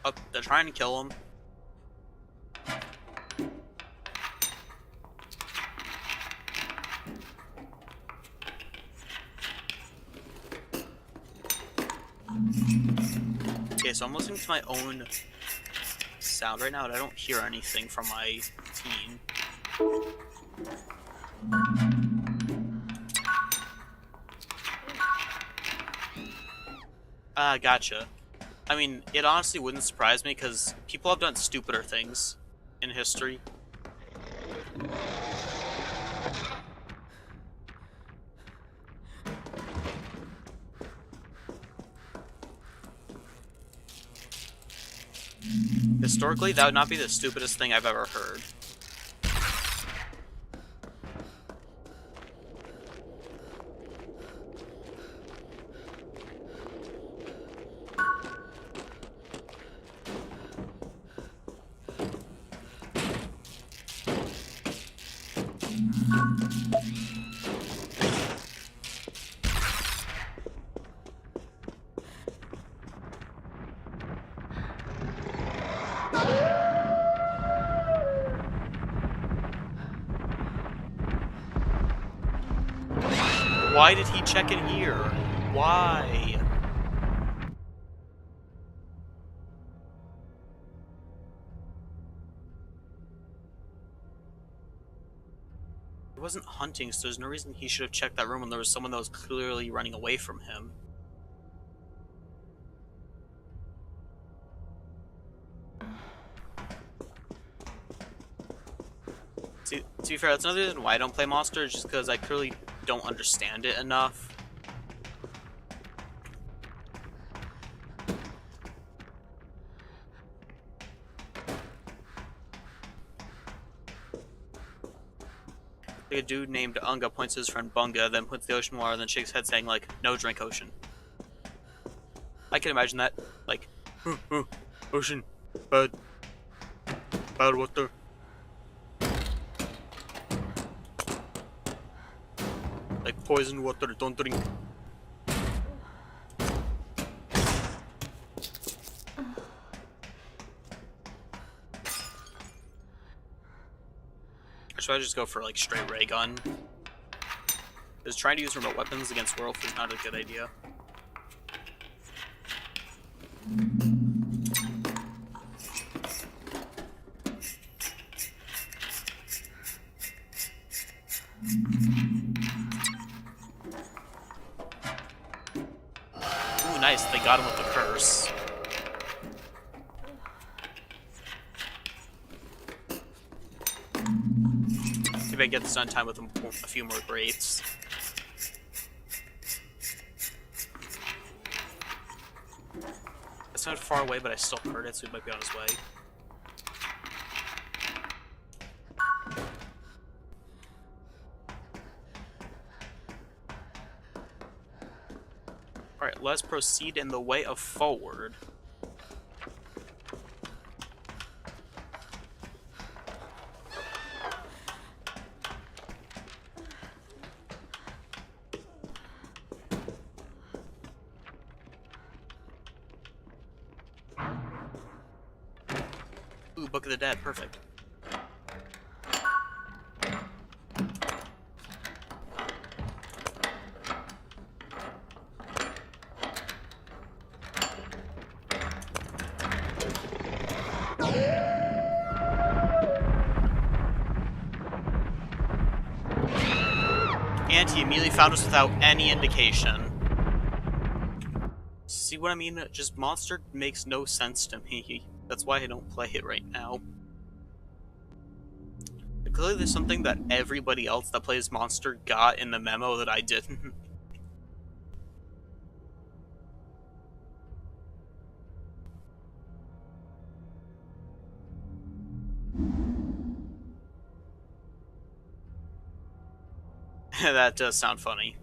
Oh, they're trying to kill him. Okay, so I'm listening to my own sound right now, and I don't hear anything from my team. Gotcha. I mean, it honestly wouldn't surprise me, because people have done stupider things in history. Historically, that would not be the stupidest thing I've ever heard. Why did he check in here? Why? He wasn't hunting, so there's no reason he should have checked that room when there was someone that was clearly running away from him. See, to be fair, that's another reason why I don't play Monster, just because I clearly don't understand it enough. Like a dude named Unga points to his friend Bunga, then points to the ocean water, then shakes his head saying, like, no drink ocean. I can imagine that. Like, ocean, bad water. Like poison water, don't drink. should I just go for, like, straight ray gun? Because trying to use remote weapons against werewolf is not a good idea. Ooh, nice. They got him with the curse. Maybe I get this done time with a few more greats. It's not far away, but I still heard it, so he might be on his way. Alright, let's proceed in the way of forward. Ooh, Book of the Dead, perfect. And he immediately found us without any indication. See what I mean? Just Monster makes no sense to me. That's why I don't play it right now. Clearly there's something that everybody else that plays Monster got in the memo that I didn't. That does sound funny.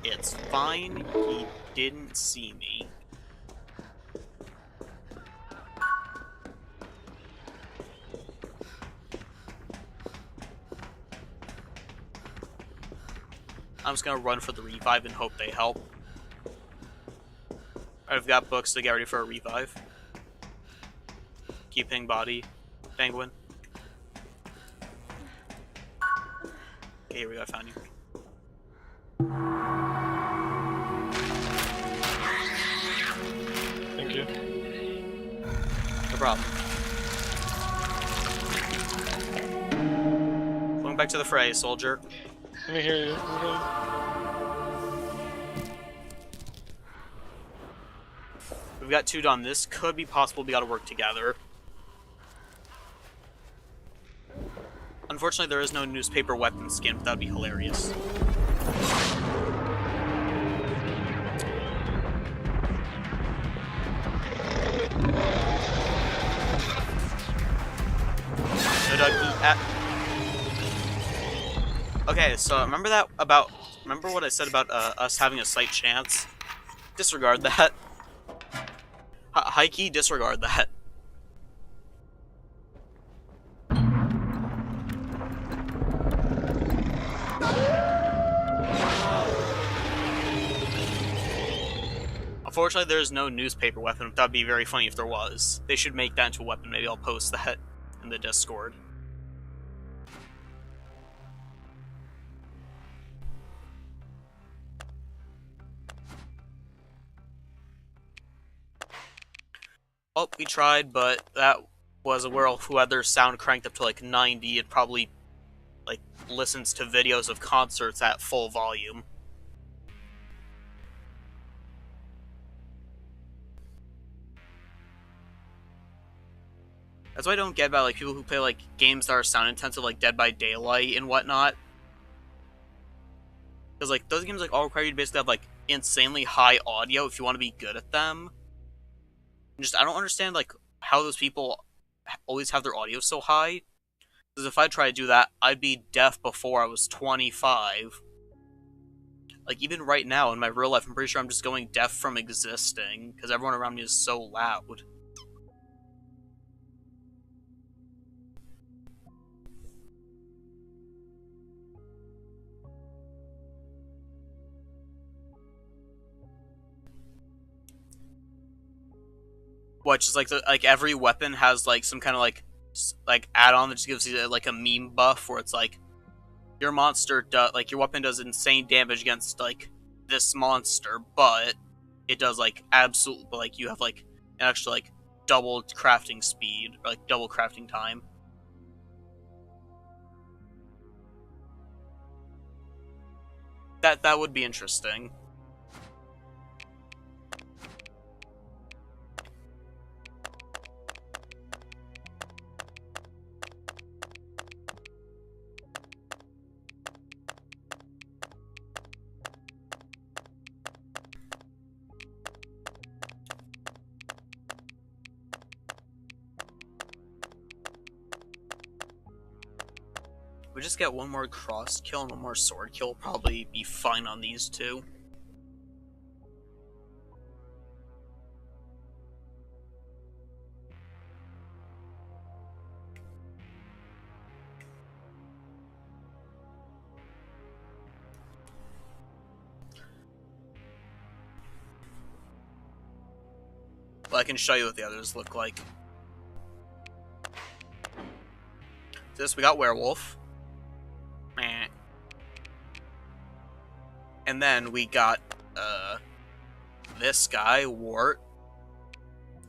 It's fine, he didn't see me. I'm just gonna run for the revive and hope they help. I've got books to get ready for a revive. Keeping body. Penguin. Okay, here we go, I found you. Thank you. No problem. Going back to the fray, soldier. Let me hear you. Let me hear you. We've got two done. This could be possible. We gotta work together. Unfortunately, there is no newspaper weapon skin, but that'd be hilarious. Okay, so remember what I said about us having a slight chance? Disregard that. High-key, disregard that. Unfortunately, there is no newspaper weapon. That'd be very funny if there was. They should make that into a weapon. Maybe I'll post that in the Discord. Oh, we tried, but that was a werewolf who had their sound cranked up to like 90 and probably like listens to videos of concerts at full volume. That's what I don't get about like people who play like games that are sound intensive, like Dead by Daylight and whatnot. Because like those games like all require you to basically have like insanely high audio if you want to be good at them. Just I don't understand like how those people always have their audio so high. Because if I try to do that, I'd be deaf before I was 25. Like, even right now, in my real life, I'm pretty sure I'm just going deaf from existing, because everyone around me is so loud. What, just like every weapon has like some kind of like add-on that just gives you like a meme buff where it's like your monster does like your weapon does insane damage against like this monster, but it does like absolute like you have like an extra like double crafting speed or like double crafting time. That would be interesting. We just get one more cross kill and one more sword kill, probably be fine on these two. Well, I can show you what the others look like. This, we got Werewolf. Meh. And then we got, this guy, Wart.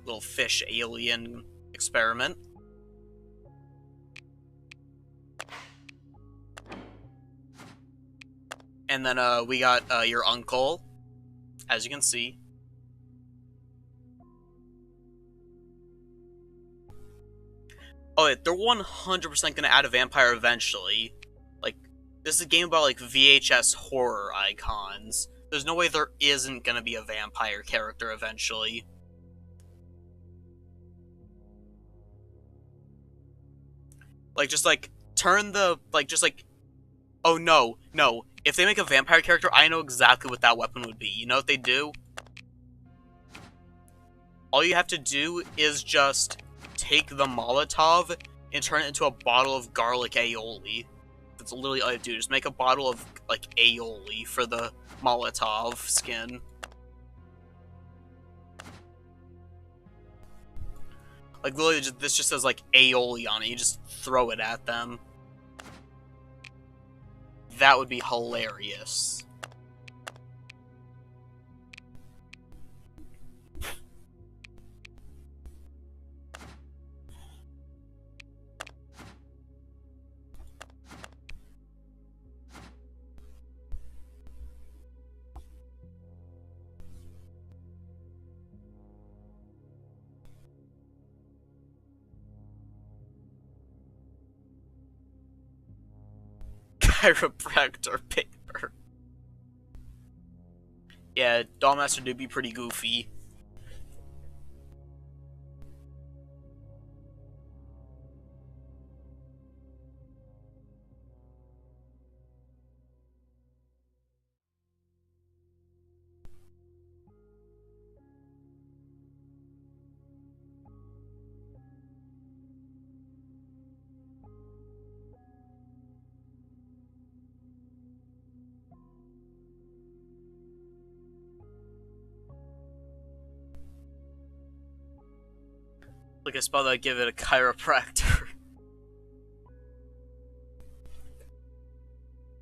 Little fish alien experiment. And then, we got, your uncle, as you can see. Oh, yeah, they're 100% gonna add a vampire eventually. Like, this is a game about, like, VHS horror icons. There's no way there isn't gonna be a vampire character eventually. Like, just, like, turn the, like, just, like... Oh, no, no. If they make a vampire character, I know exactly what that weapon would be. You know what they do? All you have to do is just take the Molotov and turn it into a bottle of garlic aioli. That's literally all you have to do. Just make a bottle of, like, aioli for the Molotov skin. Like, literally, this just says, like, aioli on it. You just throw it at them. That would be hilarious. Chiropractor paper. Yeah, Dollmaster did be pretty goofy. Like a spell that I'd give it a chiropractor.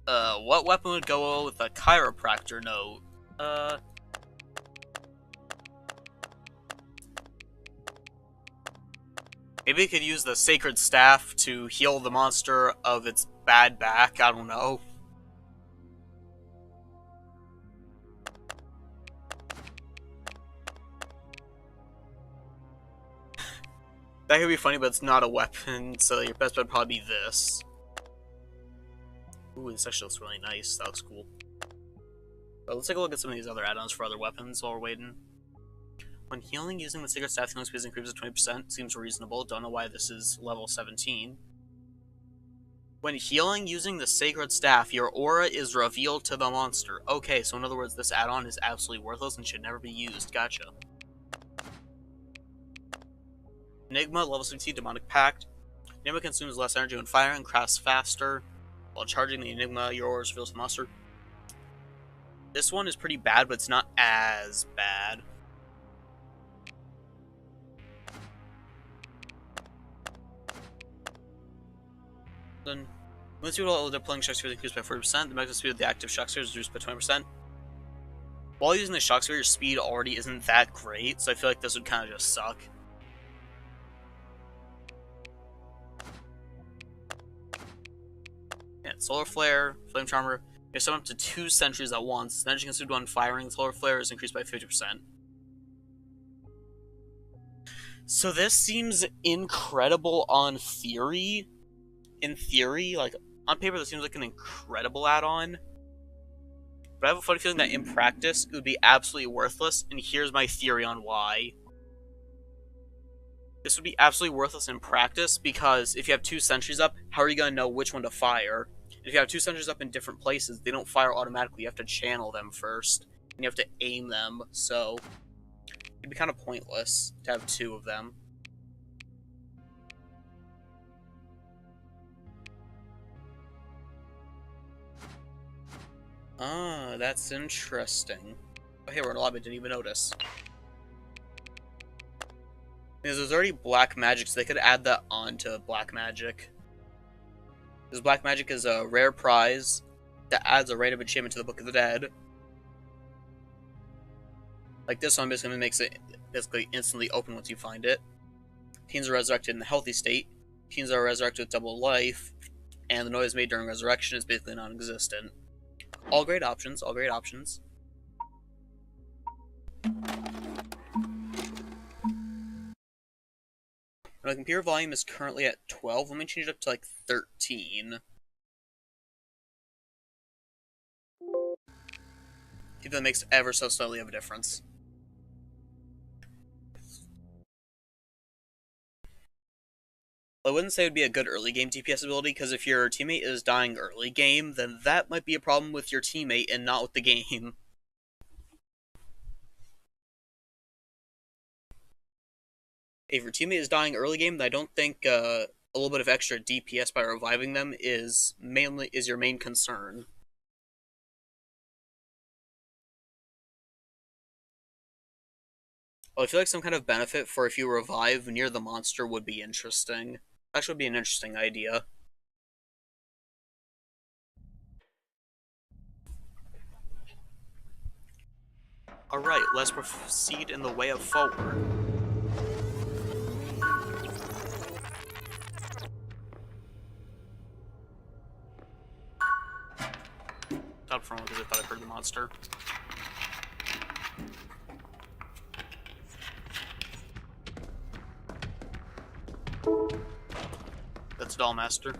What weapon would go with a chiropractor note? Maybe it could use the sacred staff to heal the monster of its bad back, I don't know. That could be funny, but it's not a weapon, so your best bet would probably be this. Ooh, this actually looks really nice. That looks cool. But let's take a look at some of these other add-ons for other weapons while we're waiting. When healing using the Sacred Staff, healing speed increases 20%. Seems reasonable. Don't know why this is level 17. When healing using the Sacred Staff, your aura is revealed to the monster. Okay, so in other words, this add-on is absolutely worthless and should never be used. Gotcha. Enigma, level 60, Demonic Pact. Enigma consumes less energy when firing and crafts faster. While charging the Enigma, your aura is revealed to the monster. This one is pretty bad, but it's not as bad. Then, when speed while deploying shock sphere is increased by 40%, the maximum speed of the active shock sphere is reduced by 20%. While using the shock sphere, your speed already isn't that great, so I feel like this would kind of just suck. Yeah, Solar Flare, Flame Charmer. You summon up to 2 sentries at once. The energy consumed when firing the Solar Flare is increased by 50%. So this seems incredible on theory. In theory, like, on paper, this seems like an incredible add-on. But I have a funny feeling that in practice, it would be absolutely worthless, and here's my theory on why. This would be absolutely worthless in practice, because if you have 2 sentries up, how are you going to know which one to fire? If you have 2 sentries up in different places, they don't fire automatically. You have to channel them first, and you have to aim them, so it'd be kind of pointless to have 2 of them. Ah, that's interesting. Oh, hey, we're in a lobby, didn't even notice. Because there's already black magic, so they could add that on to black magic. Because black magic is a rare prize that adds a rate of enchantment to the Book of the Dead. Like this one basically makes it basically instantly open once you find it. Teens are resurrected in the healthy state. Teens are resurrected with double life. And the noise made during resurrection is basically non-existent. All great options, all great options. My computer volume is currently at 12. Let me change it up to like 13. If that makes ever so slightly of a difference. I wouldn't say it would be a good early game DPS ability, because if your teammate is dying early game, then that might be a problem with your teammate and not with the game. If your teammate is dying early game, then I don't think a little bit of extra DPS by reviving them is your main concern. Well, I feel like some kind of benefit for if you revive near the monster would be interesting. Actually, would be an interesting idea. Alright, let's proceed in the way of forward. Stopped for a moment because I thought I heard the monster. That's Dollmaster.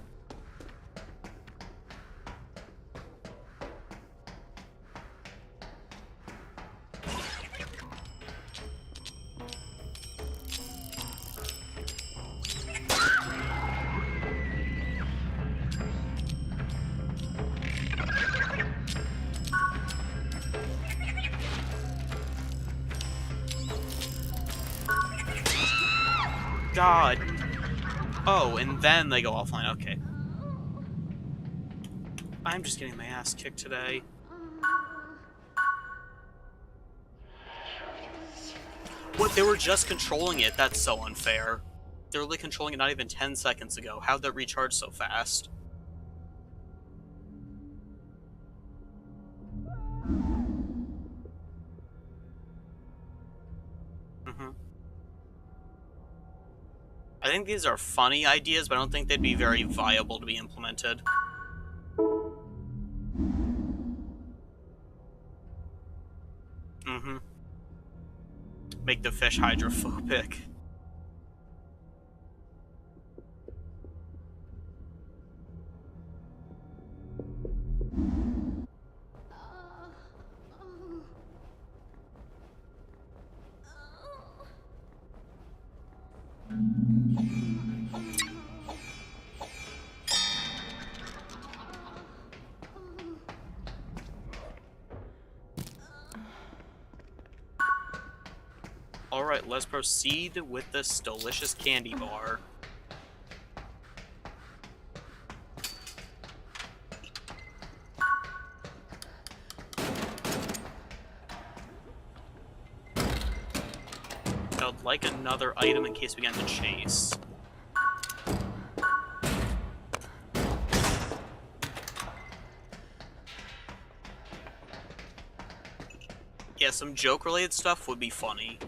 God. Oh, and then they go offline. Okay. I'm just getting my ass kicked today. What? They were just controlling it? That's so unfair. They were really controlling it not even 10 seconds ago. How'd that recharge so fast? I think these are funny ideas, but I don't think they'd be very viable to be implemented. Make the fish hydrophobic. Alright, let's proceed with this delicious candy bar. I'd like another item in case we get into chase. Yeah, some joke-related stuff would be funny.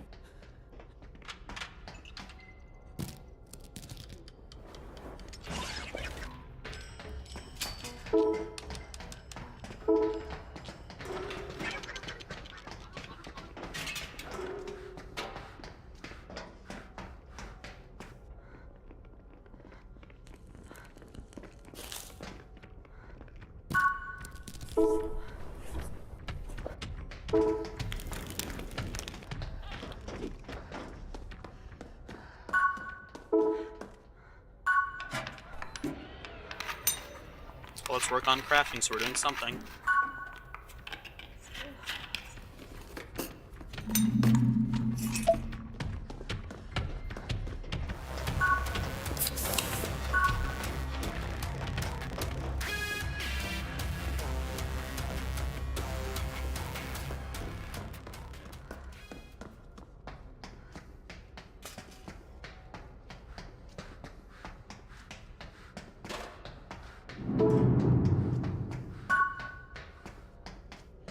So let's work on crafting, so we're doing something.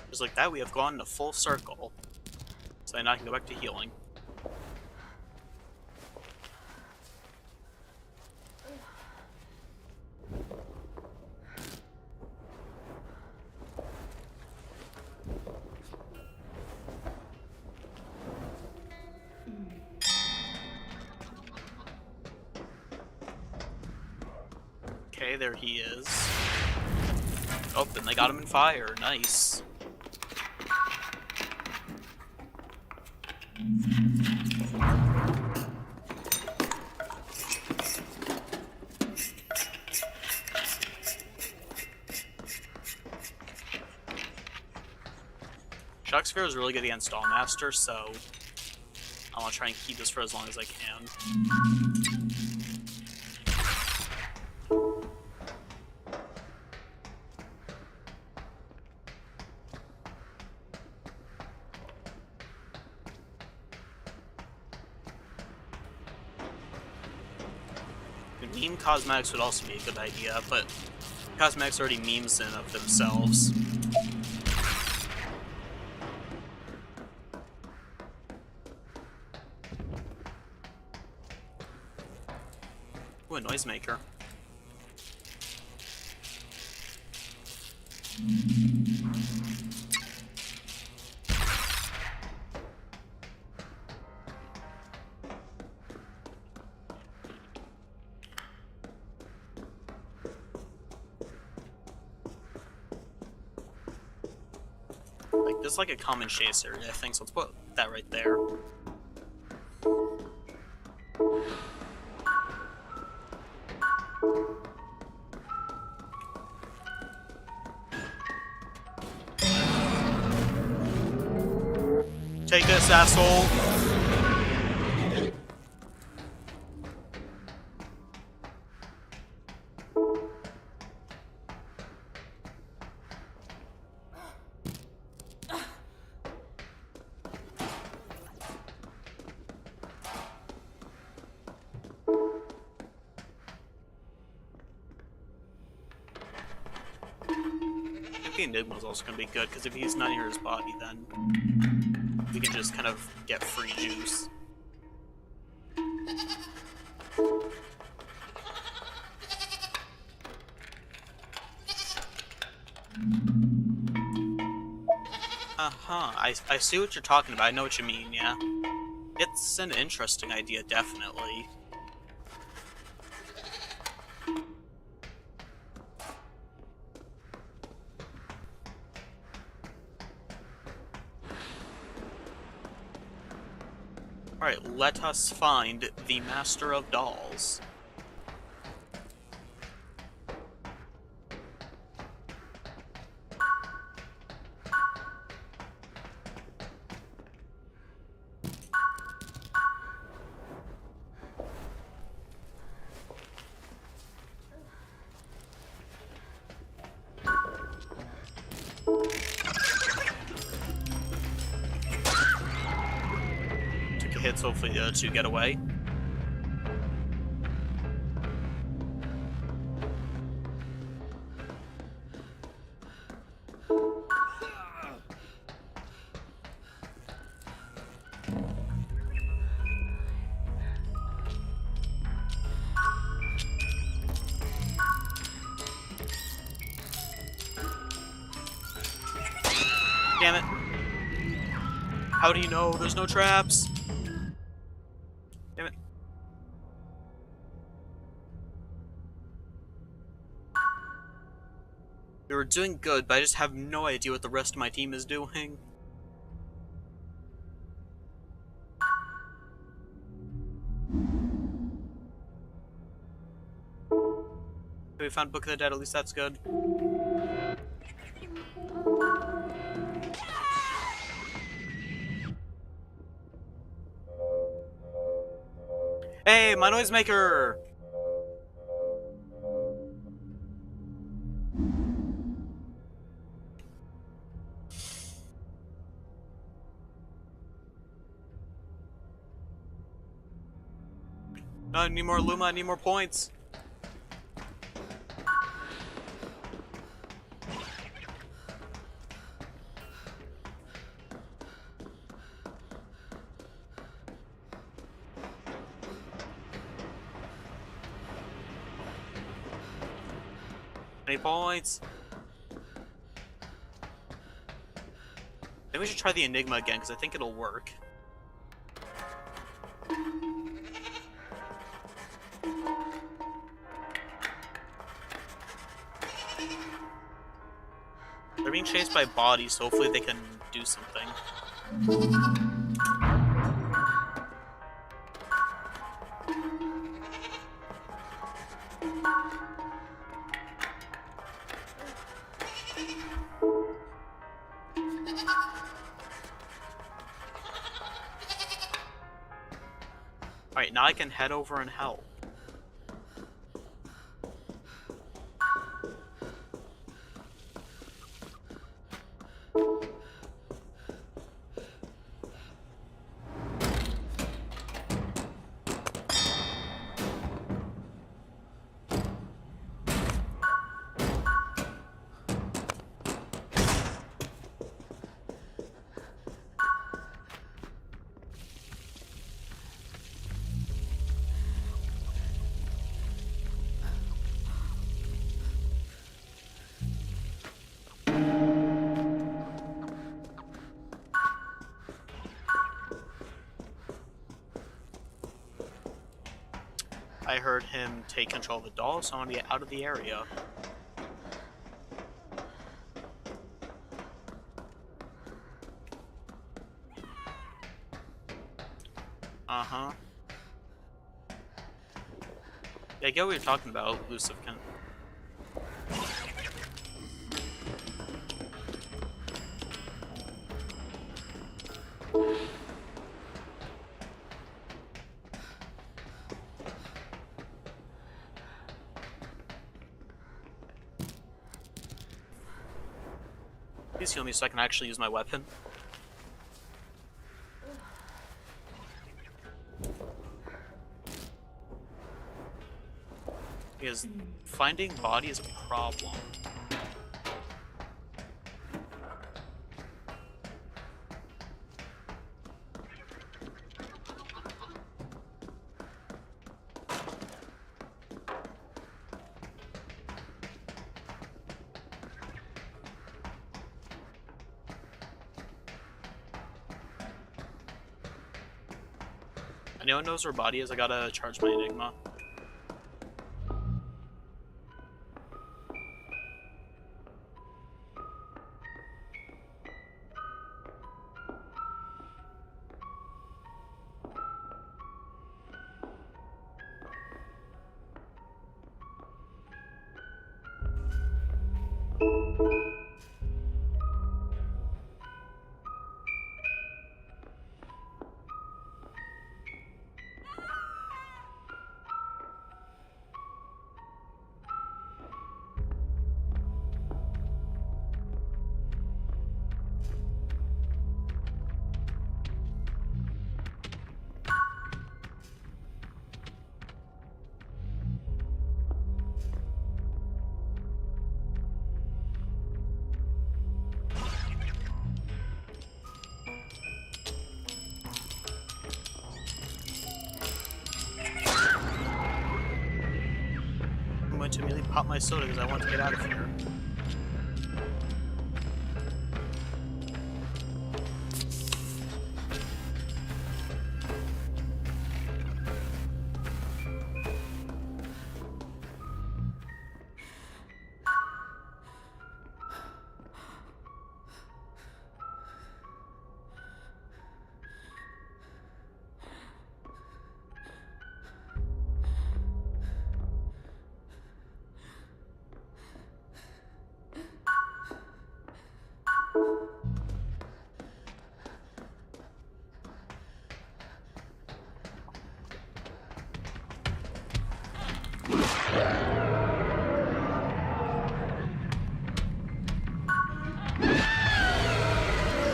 Just like that, we have gone a full circle. So then I can go back to healing. Okay, there he is. Oh, and they got him in fire. Nice. Shock Sphere is really good against Dollmaster, so I want to try and keep this for as long as I can. Meme cosmetics would also be a good idea, but cosmetics already memes in of themselves. Ooh, a noisemaker. Like, this is like a common chaser, I think, so let's put that right there. Take this, asshole! The Enigma is also going to be good, because if he's not near his body, then we can just kind of get free juice. I see what you're talking about, I know what you mean, yeah. It's an interesting idea, definitely. Alright, let us find the Master of Dolls. hits, hopefully the other two get away. Damn it. How do you know there's no traps? Damn it. We were doing good, but I just have no idea what the rest of my team is doing. We found Book of the Dead, at least that's good. Hey, my noisemaker! No, I need more Luma, I need more points. Any points? Maybe we should try the Enigma again, because I think it'll work. They're being chased by bodies, so hopefully they can do something. Alright, now I can head over and help. I heard him take control of the doll, so I want to get out of the area. Uh-huh. Yeah, I get what you're talking about, Lucifen. Please heal me so I can actually use my weapon. Because finding body is a problem. Anyone knows where body is? I gotta charge my Enigma. pop my soda because I want to get out of here.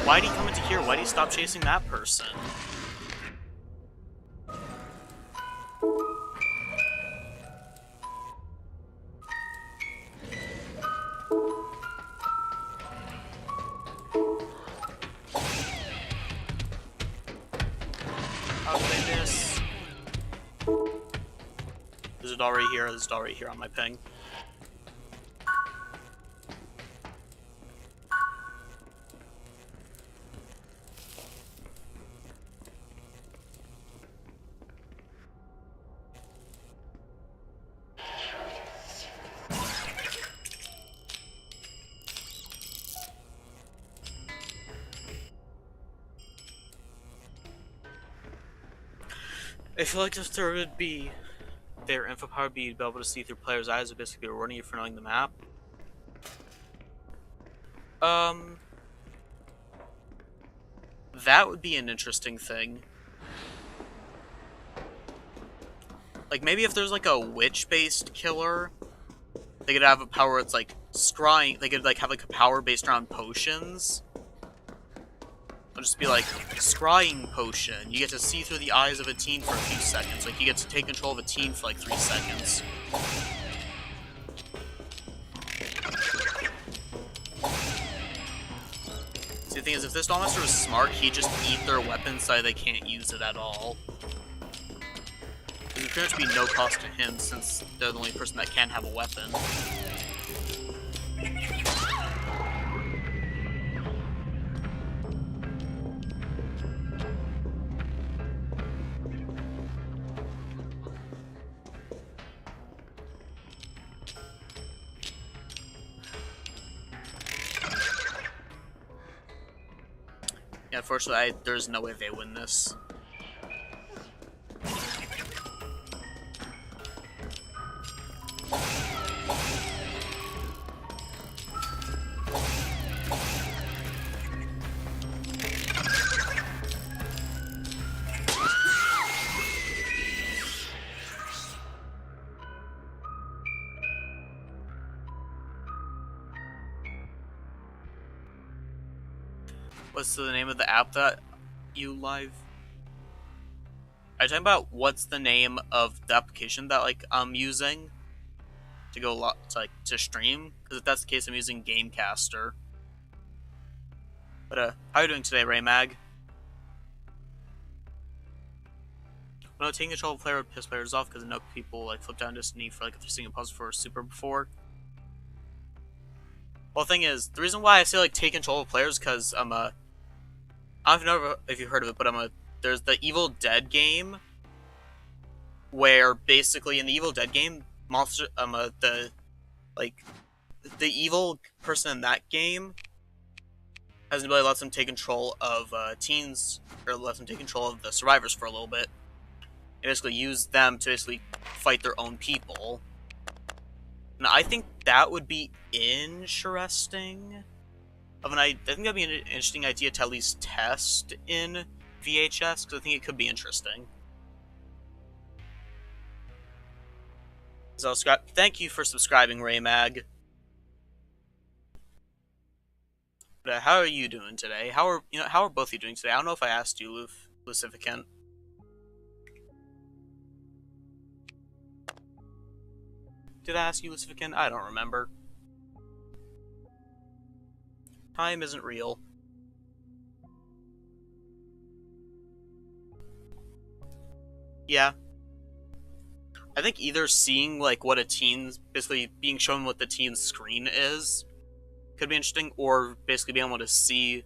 Why'd he come into here? Why'd he stop chasing that person? How did I miss? Is it already here? Is it already here on my ping? I feel like if there would be their info power be able to see through players' eyes, would basically be warning you for knowing the map. That would be an interesting thing. Like, maybe if there's like a witch-based killer, they could have a power where it's like scrying. They could like have like a power based around potions. It'll just be like, scrying potion. You get to see through the eyes of a teen for a few seconds. Like, you get to take control of a teen for like 3 seconds. See, the thing is, if this doll master was smart, he'd just eat their weapons so they can't use it at all. It would pretty much be no cost to him, since they're the only person that can have a weapon. Yeah, unfortunately, there's no way they win this. What's the name of the app that you live? Are you talking about what's the name of the application that like I'm using to go to stream? Because if that's the case, I'm using Gamecaster. But how are you doing today, Raymag? Well, taking control of a player would piss players off because I know people like flip down Destiny for like if they're seeing a puzzle for a super before. Well, the thing is, the reason why I say like take control of players because I don't know if you've heard of it, but there's the Evil Dead game, where basically in the Evil Dead game, the evil person in that game has the ability to let them take control of teens, or let them take control of the survivors for a little bit, and basically use them to basically fight their own people. And I think that would be interesting. I think that'd be an interesting idea to at least test in VHS, because I think it could be interesting. So, thank you for subscribing, Raymag. But how are you doing today? How are both of you doing today? I don't know if I asked you, Lucificant. Did I ask you, Lucificant? I don't remember. Time isn't real. Yeah. I think either seeing like what a teen's basically being shown what the teen's screen is could be interesting, or basically being able to see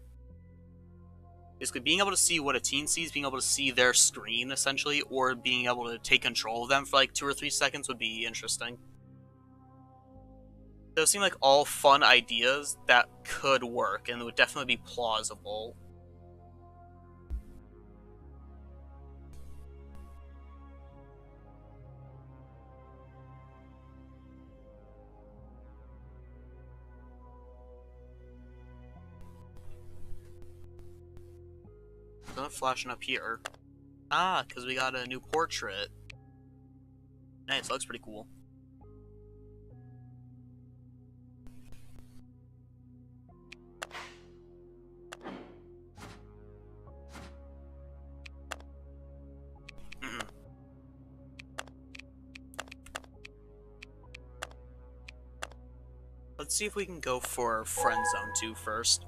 what a teen sees, being able to see their screen essentially, or being able to take control of them for like 2 or 3 seconds would be interesting. Those seem like all fun ideas that could work and would definitely be plausible. Something flashing up here. Ah, because we got a new portrait. Nice, looks pretty cool. Let's see if we can go for Friend Zone 2 first.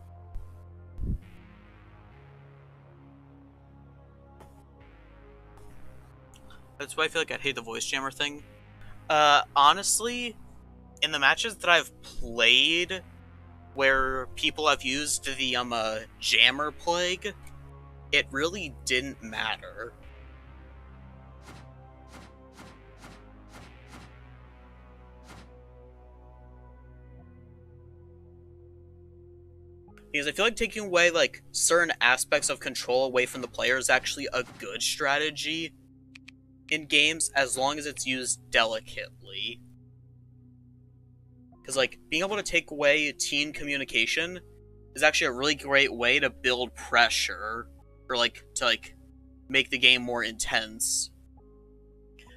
That's why I feel like I hate the voice jammer thing. Honestly, in the matches that I've played where people have used the jammer plague, it really didn't matter. Because I feel like taking away like certain aspects of control away from the player is actually a good strategy in games as long as it's used delicately. Because like being able to take away teen communication is actually a really great way to build pressure or like to like make the game more intense.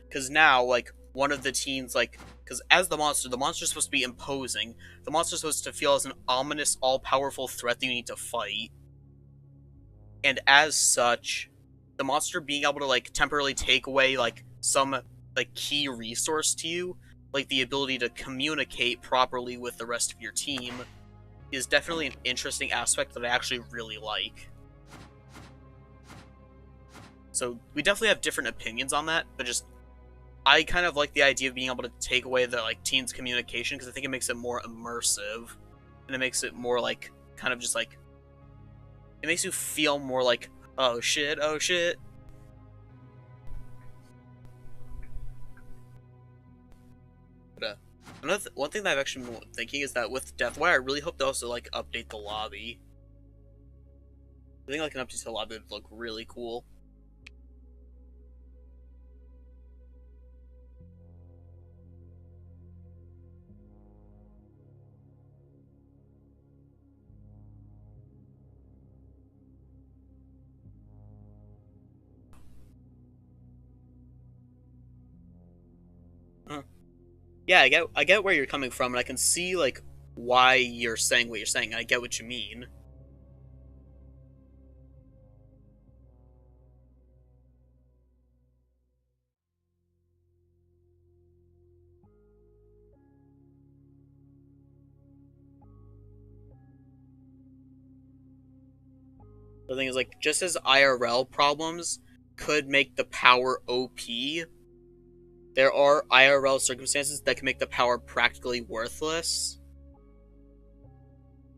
Because now like one of the teens like because as the monster's supposed to be imposing. The monster's supposed to feel as an ominous, all-powerful threat that you need to fight. And as such, the monster being able to like temporarily take away like some like key resource to you, like the ability to communicate properly with the rest of your team, is definitely an interesting aspect that I actually really like. So we definitely have different opinions on that, but just I kind of like the idea of being able to take away the like teens' communication because I think it makes it more immersive, and it makes it more like kind of just like it makes you feel more like oh shit, oh shit. But one thing that I've actually been thinking is that with Deathwire, I really hope they also like update the lobby. I think like an update to the lobby would look really cool. Yeah, I get where you're coming from, and I can see like why you're saying what you're saying. I get what you mean. The thing is, like, just as IRL problems could make the power OP, there are IRL circumstances that can make the power practically worthless.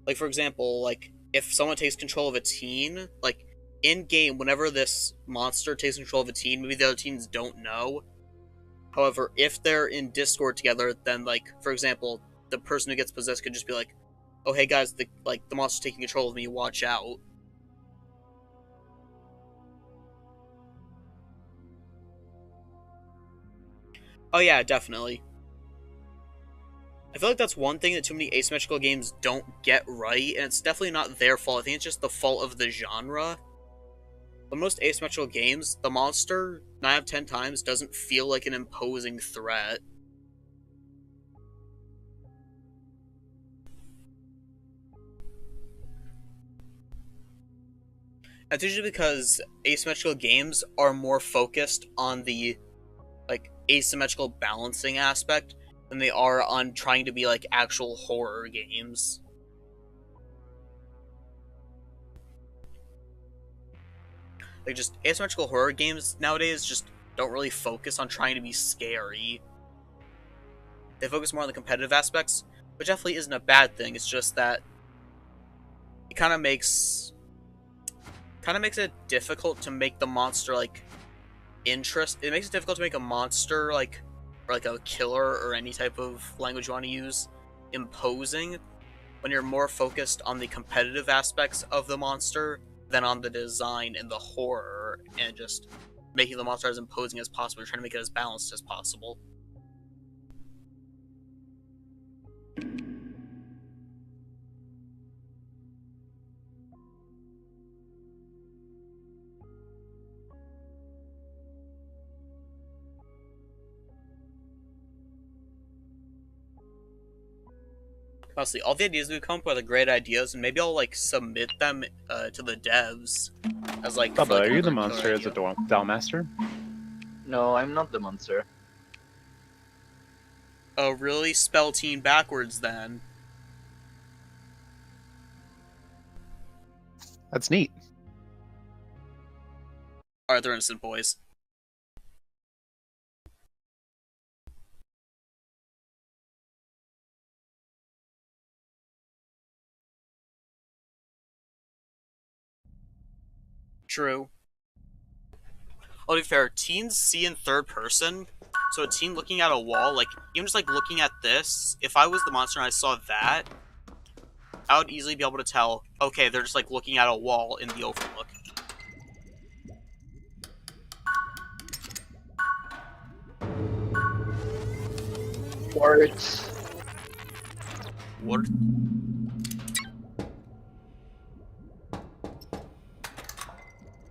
Like, for example, like, if someone takes control of a teen, like, in-game, whenever this monster takes control of a teen, maybe the other teens don't know. However, if they're in Discord together, then, like, for example, the person who gets possessed could just be like, oh, hey guys, the monster's taking control of me, watch out. Oh yeah, definitely. I feel like that's one thing that too many asymmetrical games don't get right, and it's definitely not their fault. I think it's just the fault of the genre. But most asymmetrical games, the monster, 9 out of 10 times, doesn't feel like an imposing threat. That's usually because asymmetrical games are more focused on the like asymmetrical balancing aspect than they are on trying to be like actual horror games. Like just asymmetrical horror games nowadays just don't really focus on trying to be scary. They focus more on the competitive aspects, which definitely isn't a bad thing. It's just that it kind of makes it difficult to make the monster like It makes it difficult to make a monster like, or like a killer or any type of language you want to use, imposing when you're more focused on the competitive aspects of the monster than on the design and the horror, and just making the monster as imposing as possible. You're trying to make it as balanced as possible. Honestly, all the ideas we come up with are great ideas, and maybe I'll like submit them to the devs as like. Bubba, like, are you the another monster as a idea. Dollmaster? No, I'm not the monster. Oh, really? Spell teen backwards then. That's neat. Alright, they're innocent boys. True. I'll be fair, teens see in third person, so a teen looking at a wall, like, even just like looking at this, if I was the monster and I saw that, I would easily be able to tell, okay, they're just like looking at a wall in the overlook. Words. What?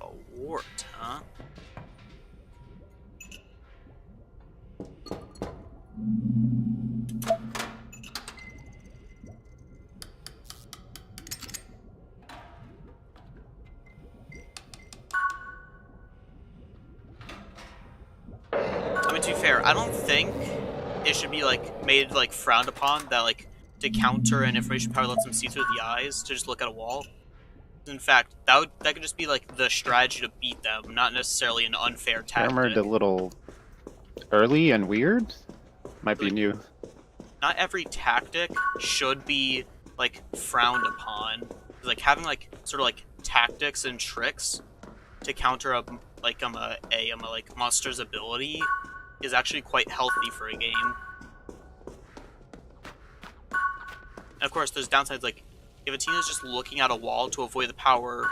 A wart, huh? I mean, to be fair, I don't think it should be like made like frowned upon that like to counter an information power lets them see through the eyes to just look at a wall. In fact, that could just be like the strategy to beat them, not necessarily an unfair tactic. Armored a little early and weird. Might be Like, new. not every tactic should be like frowned upon. Like having like sort of like tactics and tricks to counter a like monster's ability is actually quite healthy for a game. And of course, there's downsides, like if a team is just looking at a wall to avoid the power,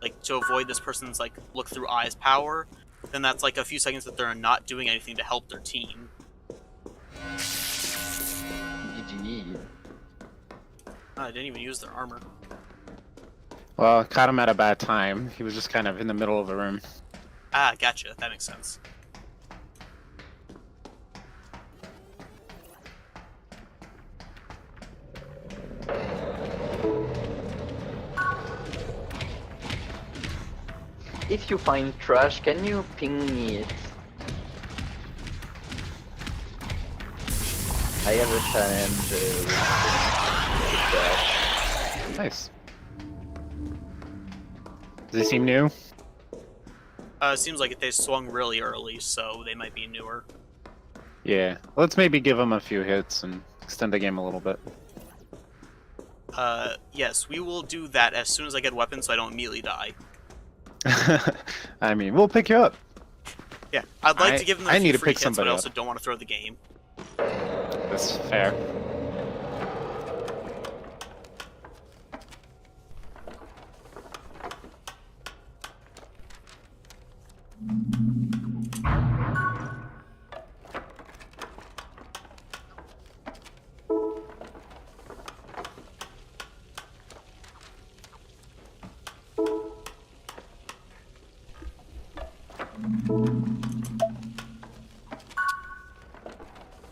like to avoid this person's like look through eyes power, then that's like a few seconds that they're not doing anything to help their team. GG. I didn't even use their armor. Well, caught him at a bad time. He was just kind of in the middle of the room. Ah, gotcha. That makes sense. If you find trash, can you ping me it? I have a challenge with trash. Nice. Does he seem new? Seems like they swung really early, so they might be newer. Yeah. Let's maybe give him a few hits and extend the game a little bit. Yes, we will do that as soon as I get weapons so I don't immediately die. I mean, we'll pick you up. Yeah, I'd like to give them a I few need to free pick hits, but somebody I up. also don't want to throw the game. That's fair.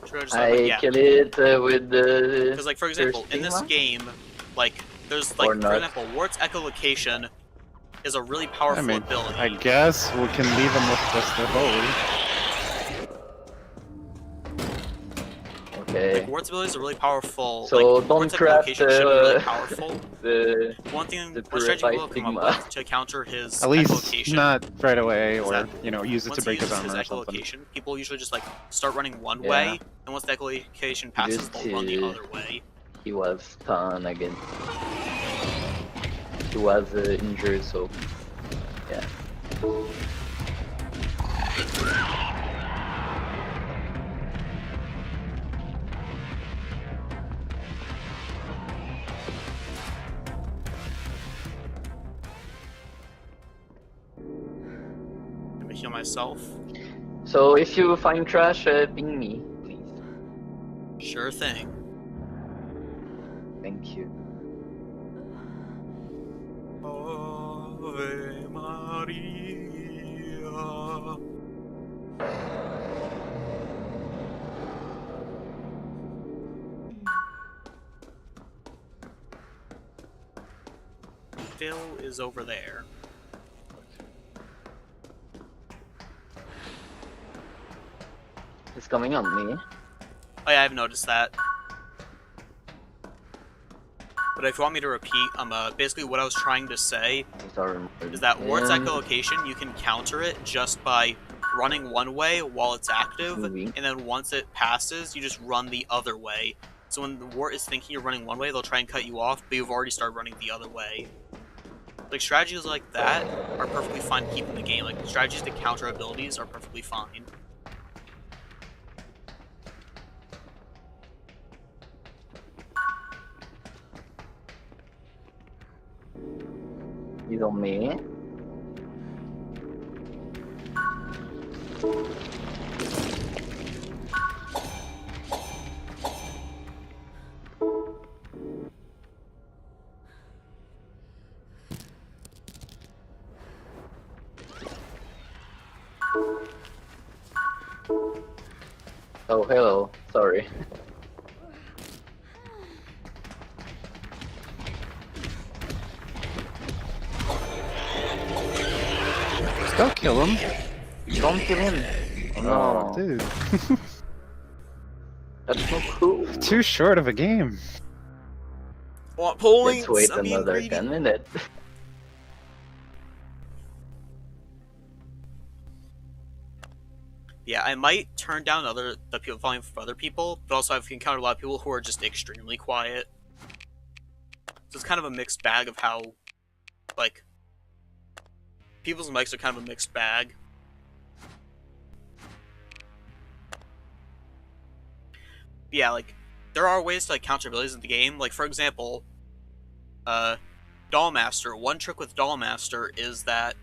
Sure, just like, I yeah. kill it with the. Because, like, for example, in this Thirsting one? game, like, there's, like, Or for not. example, Wart's echolocation is a really powerful I mean, ability. I guess we can leave him with just the holy. Okay. Wart's abilities are really powerful. So like, don't Wart's grab echolocation should be really the powerful. the One thing, the one strategy purified we'll come stigma. up with to counter his At least echolocation. not right away, Is or that use it Once to he break his uses his armor or something. echolocation, people usually just like start running one Yeah. way, and once the echolocation passes, Used they'll run the to- other way. He was stunned again. He was injured, so yeah. Let me heal myself. So if you find trash, ping me, please. Sure thing. Thank you. Ave Maria. Phil is over there. It's coming on me. Oh yeah, I've noticed that. But if you want me to repeat, basically what I was trying to say is that Wart's echolocation, you can counter it just by running one way while it's active, Moving. and then once it passes, you just run the other way. So when the Wart is thinking you're running one way, they'll try and cut you off, but you've already started running the other way. Like, strategies like that are perfectly fine to keep in the game. Like, strategies to counter abilities are perfectly fine. He's on me. Oh, hello. Sorry. Don't kill him. Don't kill him. Oh, Oh, no. dude. That's not cool. Too short of a game. Want points? Let's wait I'm being another greedy. 10 minutes. Yeah, I might turn down the volume for other people, but also I've encountered a lot of people who are just extremely quiet. So it's kind of a mixed bag of how, like, people's mics are kind of a mixed bag. Yeah, like, there are ways to, like, counter abilities in the game. Like, for example, Dollmaster. One trick with Dollmaster is that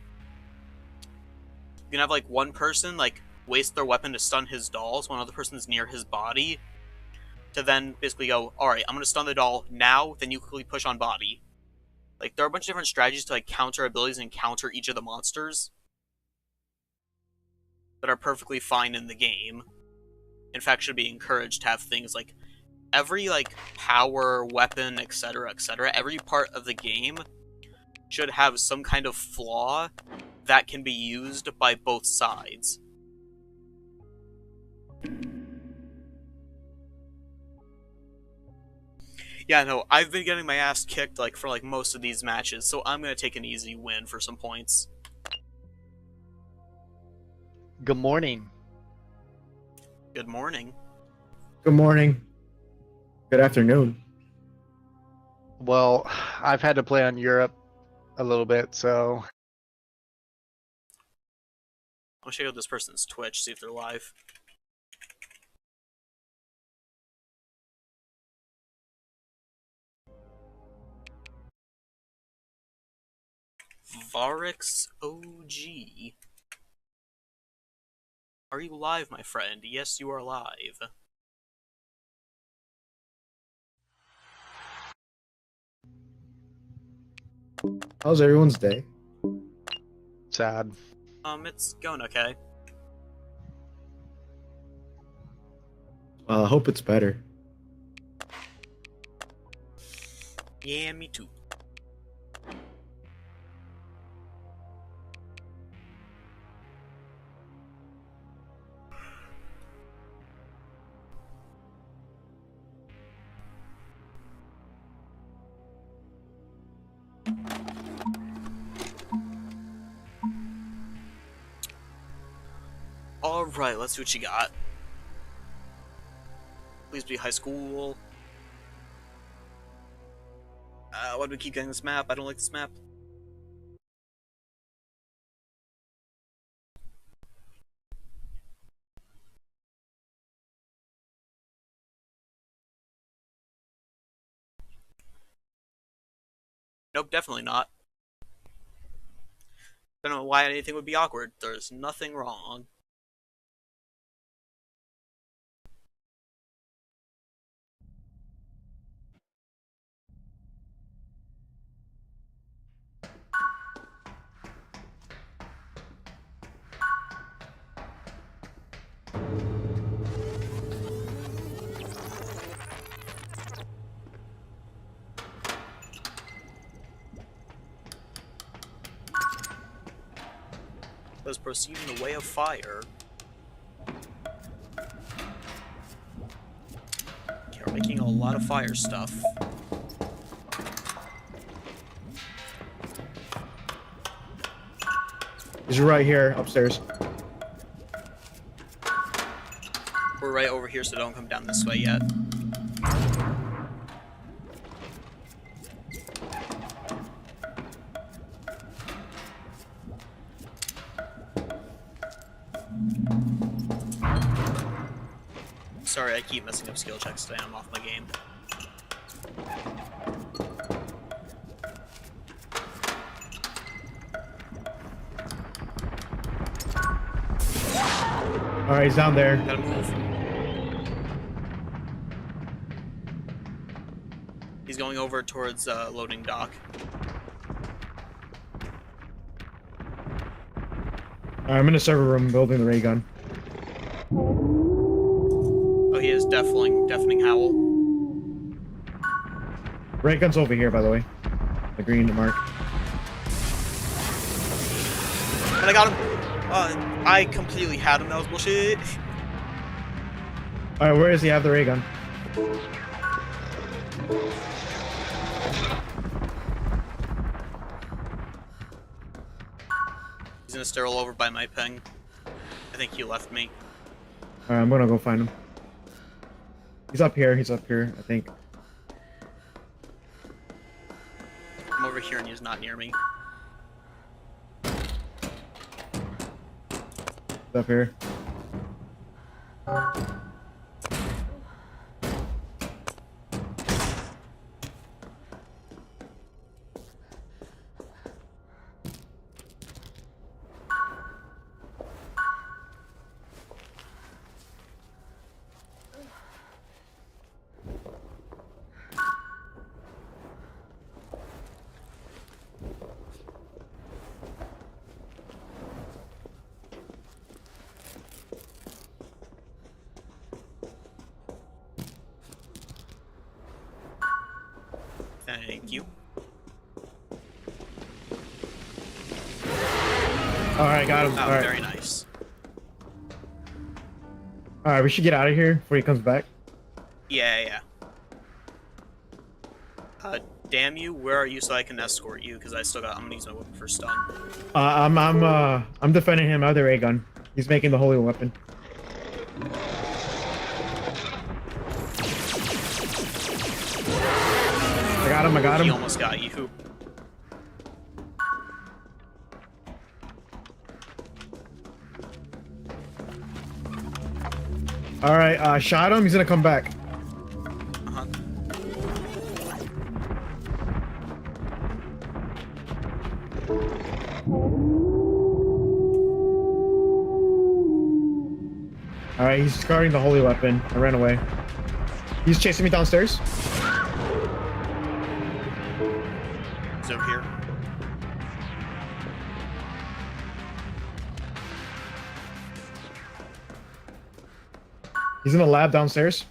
you can have, like, one person, like, waste their weapon to stun his dolls when another person's near his body, to then basically go, alright, I'm gonna stun the doll now, then you quickly push on body. Like, there are a bunch of different strategies to, like, counter abilities and counter each of the monsters that are perfectly fine in the game. In fact, should be encouraged to have things like every, like, power, weapon, etc., every part of the game should have some kind of flaw that can be used by both sides. Yeah, no, I've been getting my ass kicked, like, for, like, most of these matches, so I'm gonna take an easy win for some points. Good morning. Good morning. Good morning. Good afternoon. Well, I've had to play on Europe a little bit, so I'll check out this person's Twitch, see if they're live. Varix OG. Are you live, my friend? Yes, you are live. How's everyone's day? sad. It's going okay. I hope it's better. Yeah, me too. Alright, let's see what you got. Please be high school. Why do we keep getting this map? I don't like this map. Nope, definitely not. Don't know why anything would be awkward. There's nothing wrong. Let's proceed in the way of fire. Okay, we're making a lot of fire stuff. He's right here, upstairs. We're right over here, so don't come down this way yet. Sorry, I keep messing up skill checks today. I'm off my game. Alright, he's down there. Gotta move. He's going over towards loading dock. Alright, I'm in the server room building the ray gun. Oh, he is deafening howl. Ray gun's over here, by the way. The green mark. And I got him! I completely had him, that was bullshit. Alright, where does he have the ray gun? He's gonna sterile over by my ping. I think he left me. Alright, I'm gonna go find him. He's up here, I think. I'm over here and he's not near me. He's up here. Thank you. Alright, got him. Oh, Alright. very nice. Alright, we should get out of here before he comes back. Yeah. Damn you, where are you so I can escort you? Because I'm gonna use my weapon for stun. I'm defending him out of the ray gun. He's making the holy weapon. I got He him. almost got you. Alright, shot him, he's gonna come back. Uh-huh. Alright, he's guarding the holy weapon. I ran away. He's chasing me downstairs. He's over here. He's in the lab downstairs.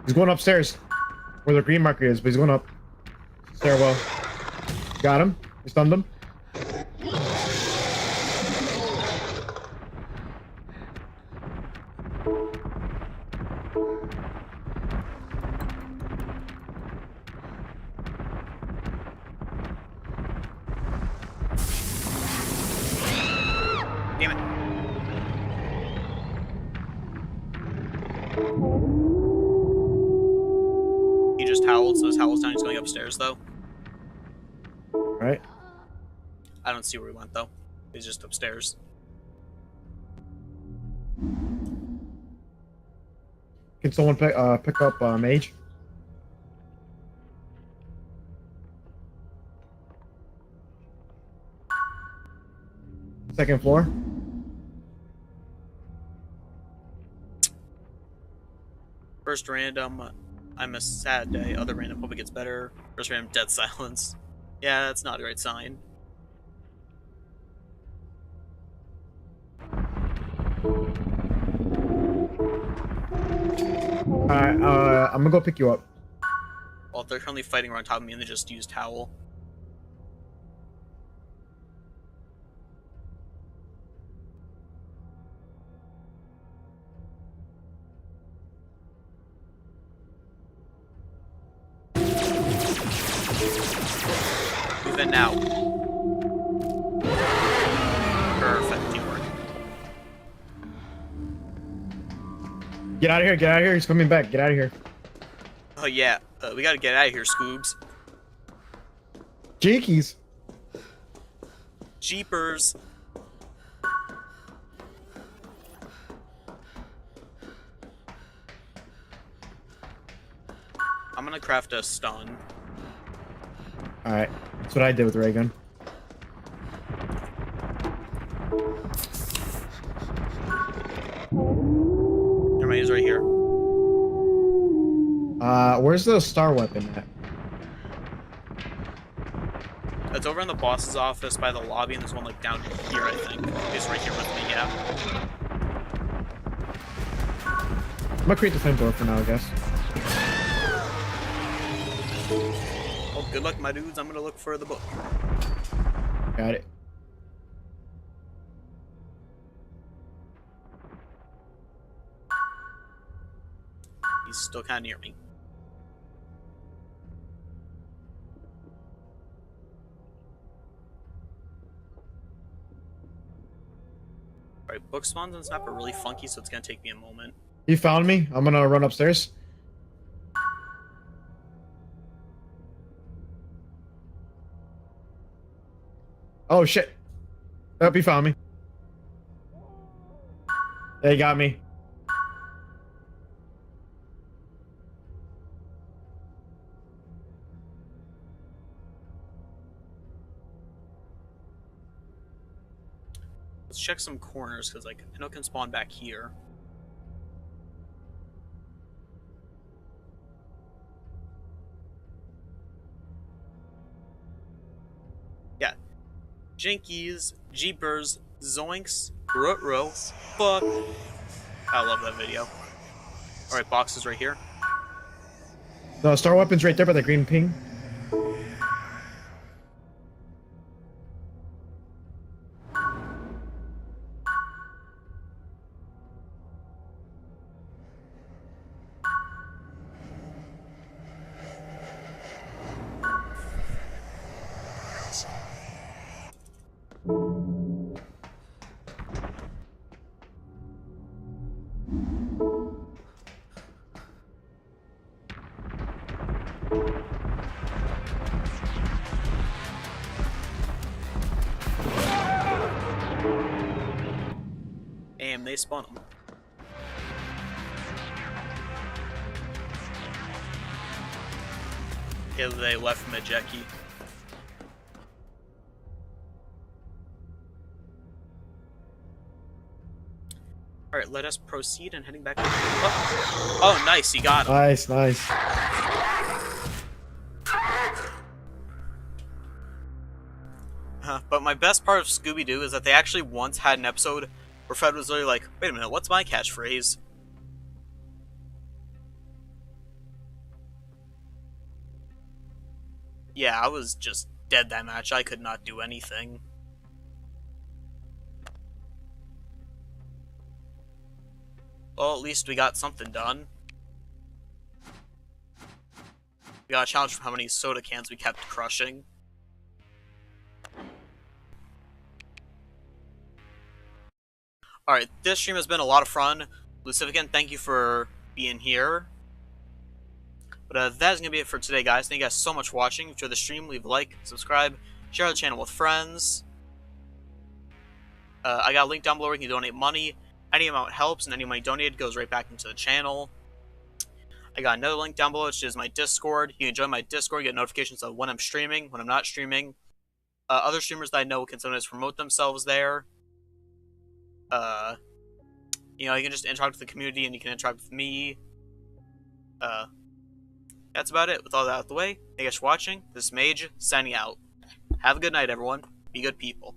He's going upstairs. Where the green marker is, but he's going up. Stairwell. Got him. We stunned him. Howell, so his Howell's down. He's going upstairs, though. Right. I don't see where he went, though. He's just upstairs. Can someone pick up Mage? Second floor. First random, I'm a sad day. Other random, hope it gets better. First random, dead silence. Yeah, that's not a great sign. Alright, I'm gonna go pick you up. Well, they're currently fighting around top of me and they just used Howl. Move in now. Perfect teamwork. Get out of here, get out of here. He's coming back. Get out of here. Oh yeah, we gotta get out of here, Scoobs. Jakey's. Jeepers. I'm gonna craft a stun. Alright. That's what I did with the ray gun. Never mind, he's right here. Where's the star weapon at? It's over in the boss's office by the lobby, and there's one like down here, I think. He's right here with me, yeah. I'm gonna create the flame door for now, I guess. Well, good luck, my dudes. I'm gonna look for the book. Got it. He's still kind of near me. Alright, book spawns and snap are really funky, so it's gonna take me a moment. You found me. I'm gonna run upstairs. Oh shit. Oh, he found me. They got me. Let's check some corners, because like I know it can spawn back here. Yeah. Jinkies, Jeepers, Zoinks, Rutro, fuck. I love that video. Alright, boxes right here. The star weapon's right there by the green ping. And they spawn them. Okay, they left Majeki. Alright, let us proceed and heading back. Oh, nice, you got him. Nice, nice. But my best part of Scooby-Doo is that they actually once had an episode where Fred was literally like, wait a minute, what's my catchphrase? Yeah, I was just dead that match. I could not do anything. Well, at least we got something done. We got a challenge for how many soda cans we kept crushing. Alright, this stream has been a lot of fun. Lucifican, thank you for being here. But that's going to be it for today, guys. Thank you guys so much for watching. If you enjoyed the stream, leave a like, subscribe, share the channel with friends. I got a link down below where you can donate money. Any amount helps, and any money donated goes right back into the channel. I got another link down below, which is my Discord. You can join my Discord, get notifications of when I'm streaming, when I'm not streaming. Other streamers that I know can sometimes promote themselves there. You know, you can just interact with the community, and you can interact with me. That's about it. With all that out of the way, thank you guys for watching. This is Mage, signing out. Have a good night, everyone. Be good people.